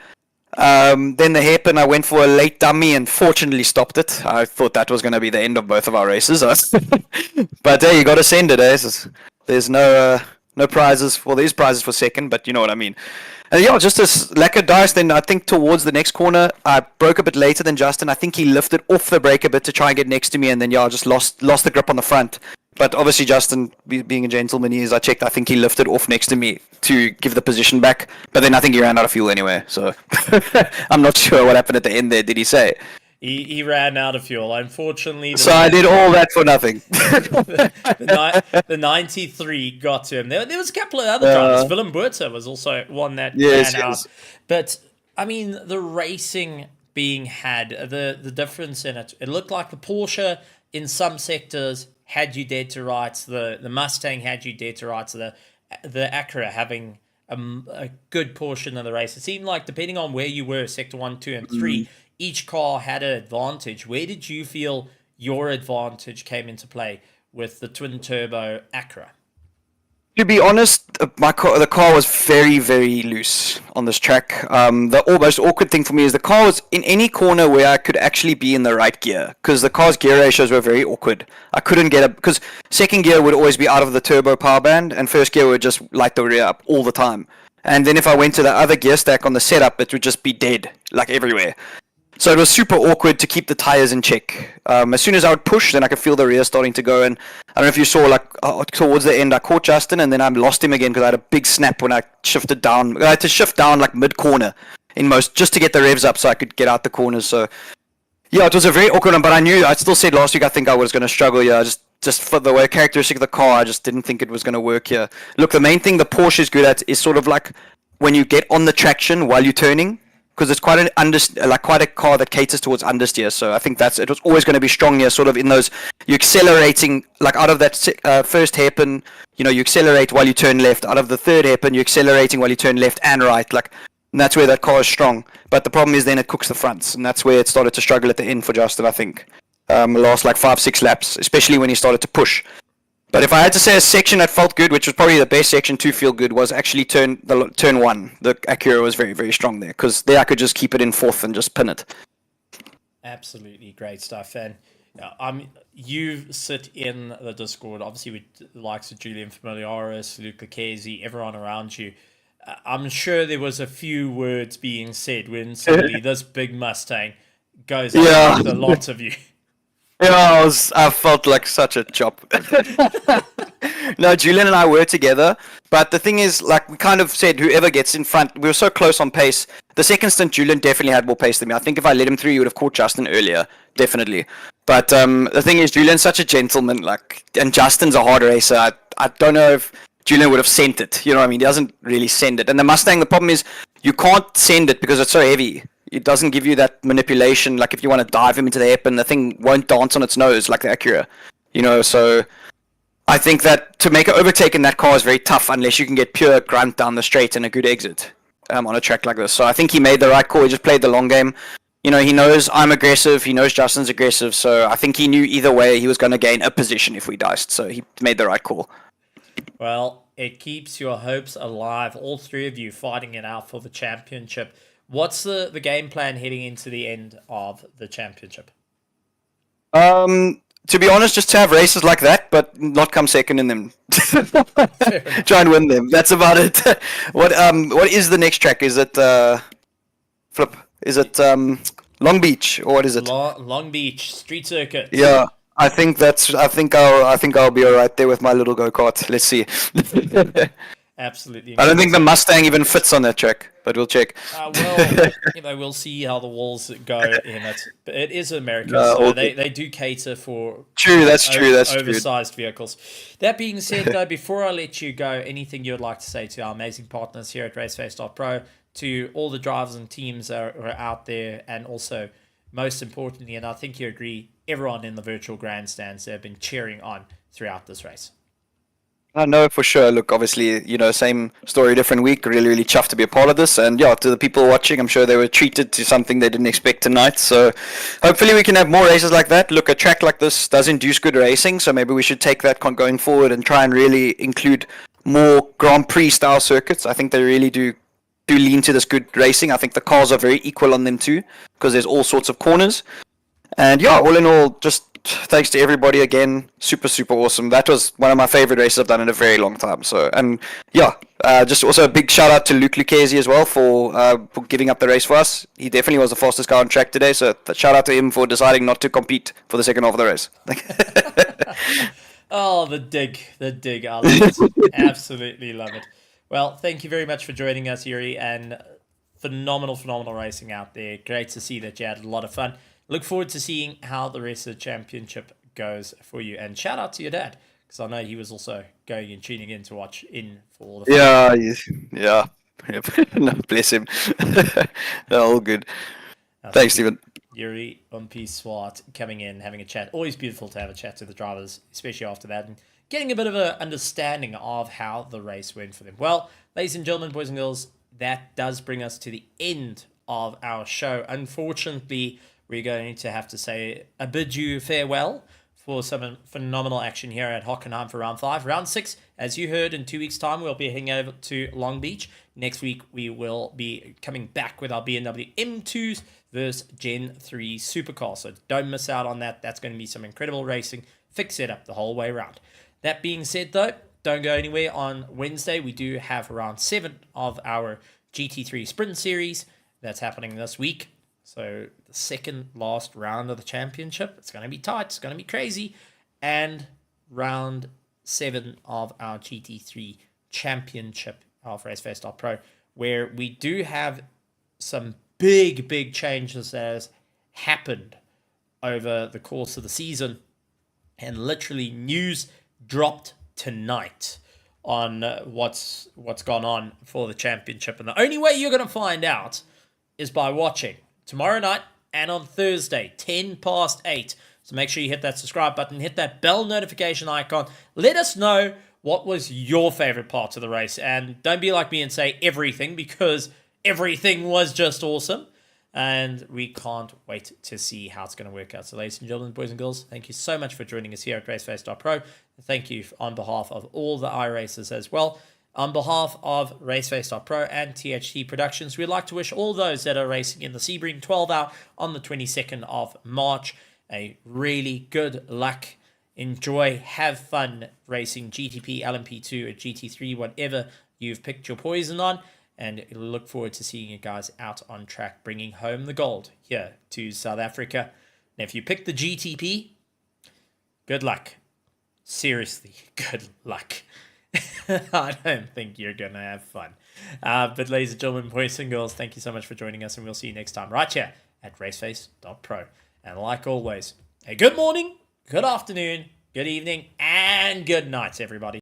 Then the hairpin, I went for a late dummy and fortunately stopped it. I thought that was going to be the end of both of our races. But hey, you got to send it. There's no prizes. Well, there's prizes for second, but you know what I mean. And yeah, just a lack of dice. Then I think towards the next corner, I broke a bit later than Justin. I think he lifted off the brake a bit to try and get next to me, and then I just lost the grip on the front. But obviously Justin, being a gentleman he is, I checked, I think he lifted off next to me to give the position back. But then I think he ran out of fuel anyway, so I'm not sure what happened at the end there, did he say? He ran out of fuel, unfortunately. So I did all that for nothing. the 93 got to him. There was a couple of other drivers. Willem Buerta was also one that ran out. But, I mean, the racing being had, the difference in it, it looked like the Porsche in some sectors had you dead to rights, the Mustang had you dead to rights, the Acura having a good portion of the race. It seemed like, depending on where you were, sector 1, 2, and 3, each car had an advantage. Where did you feel your advantage came into play with the twin-turbo Acura? To be honest, the car was very, very loose on this track. The almost awkward thing for me is the car was in any corner where I could actually be in the right gear, because the car's gear ratios were very awkward. I couldn't get up, because second gear would always be out of the turbo power band, and first gear would just light the rear up all the time. And then if I went to the other gear stack on the setup, it would just be dead, like everywhere. So it was super awkward to keep the tires in check. As soon as I would push, then I could feel the rear starting to go. And I don't know if you saw, towards the end, I caught Justin, and then I lost him again because I had a big snap when I shifted down. I had to shift down mid-corner just to get the revs up so I could get out the corners. So Yeah, it was a very awkward one, but I still said last week I think I was going to struggle here. Just for the way characteristic of the car, I just didn't think it was going to work here. Look, the main thing the Porsche is good at is sort of like when you get on the traction while you're turning, because it's quite quite a car that caters towards understeer. So I think it was always going to be strong here, sort of in those you're accelerating like out of that first hairpin, you accelerate while you turn left. Out of the third hairpin, you're accelerating while you turn left and right, and that's where that car is strong. But the problem is then it cooks the fronts, and that's where it started to struggle at the end for Justin, I think. Last like 5-6 laps, especially when he started to push. But if I had to say a section that felt good, which was probably the best section to feel good, was actually turn 1. The Acura was very, very strong there, because there I could just keep it in fourth and just pin it. Absolutely great stuff. And you sit in the Discord, obviously with the likes of Julian Familiaris, Luca Casey, everyone around you. I'm sure there was a few words being said when suddenly this big Mustang goes out with a lot of you. Yeah, I felt like such a chop. No, Julian and I were together, but the thing is, like we kind of said, whoever gets in front, we were so close on pace. The second stint, Julian definitely had more pace than me. I think if I let him through, he would have caught Justin earlier, definitely. But the thing is, Julian's such a gentleman, and Justin's a hard racer. I don't know if Julian would have sent it. You know what I mean? He doesn't really send it. And the Mustang, the problem is, you can't send it because it's so heavy. It doesn't give you that manipulation. Like if you want to dive him into the hairpin, the thing won't dance on its nose like the Acura. So I think that to make an overtake in that car is very tough unless you can get pure grunt down the straight and a good exit on a track like this. So I think he made the right call. He just played the long game. He knows I'm aggressive. He knows Justin's aggressive. So I think he knew either way he was going to gain a position if we diced. So he made the right call. Well, it keeps your hopes alive. All three of you fighting it out for the championship. What's the game plan heading into the end of the championship? To be honest, just to have races like that, but not come second in them. Try and win them. That's about it. What is the next track? Is it Flip? Is it Long Beach or what is it? Long Beach Street Circuit. Yeah, I think I'll be alright there with my little go-kart. Let's see. Absolutely. I don't think the Mustang even fits on that track, but we'll check. We'll see how the walls go in it. But it is America, so they do cater for that's true. Oversized vehicles. That being said, though, before I let you go, anything you would like to say to our amazing partners here at Raceface.Pro, to all the drivers and teams that are out there, and also, most importantly, and I think you agree, everyone in the virtual grandstands that have been cheering on throughout this race. I know for sure. Look, obviously, same story, different week. Really, really chuffed to be a part of this. And yeah, to the people watching, I'm sure they were treated to something they didn't expect tonight. So hopefully we can have more races like that. Look, a track like this does induce good racing. So maybe we should take that going forward and try and really include more Grand Prix style circuits. I think they really do lean to this good racing. I think the cars are very equal on them too, because there's all sorts of corners. And yeah, all in all, just thanks to everybody again. Super, super awesome. That was one of my favorite races I've done in a very long time. So, and yeah, just also a big shout out to Luke Lucchesi as well for giving up the race for us. He definitely was the fastest car on track today. So shout out to him for deciding not to compete for the second half of the race. Oh, the dig. I love it. Absolutely love it. Well, thank you very much for joining us, Yuri, and phenomenal racing out there. Great to see that you had a lot of fun. Look forward to seeing how the rest of the championship goes for you. And shout out to your dad, because I know he was also going and tuning in to watch in for all the fun. Yeah. No, bless him. No, all good. Thanks, Stephen. Yuri Swart coming in, having a chat. Always beautiful to have a chat to the drivers, especially after that, and getting a bit of an understanding of how the race went for them. Well, ladies and gentlemen, boys and girls, that does bring us to the end of our show. Unfortunately, we're going to have to say a bid you farewell for some phenomenal action here at Hockenheim for round 5. Round 6, as you heard, in 2 weeks' time, we'll be heading over to Long Beach. Next week, we will be coming back with our BMW M2s versus Gen 3 supercar. So don't miss out on that. That's going to be some incredible racing. Fix it up the whole way around. That being said, though, don't go anywhere. On Wednesday, we do have round 7 of our GT3 Sprint Series. That's happening this week. So the second last round of the championship. It's going to be tight. It's going to be crazy. And round 7 of our GT3 championship of Raceface.Pro, where we do have some big changes that has happened over the course of the season. And literally news dropped tonight on what's gone on for the championship. And the only way you're going to find out is by watching tomorrow night and on Thursday, 8:10. So make sure you hit that subscribe button, hit that bell notification icon. Let us know what was your favorite part of the race. And don't be like me and say everything, because everything was just awesome. And we can't wait to see how it's going to work out. So ladies and gentlemen, boys and girls, thank you so much for joining us here at Raceface.Pro. Thank you on behalf of all the iRacers as well. On behalf of Raceface.Pro and THT Productions, we'd like to wish all those that are racing in the Sebring 12 hour on the 22nd of March a really good luck. Enjoy, have fun racing GTP, LMP2, or GT3, whatever you've picked your poison on. And look forward to seeing you guys out on track, bringing home the gold here to South Africa. And if you pick the GTP, good luck. Seriously, good luck. I don't think you're going to have fun. But ladies and gentlemen, boys and girls, thank you so much for joining us. And we'll see you next time right here at Raceface.Pro. And like always, a good morning, good afternoon, good evening, and good night, everybody.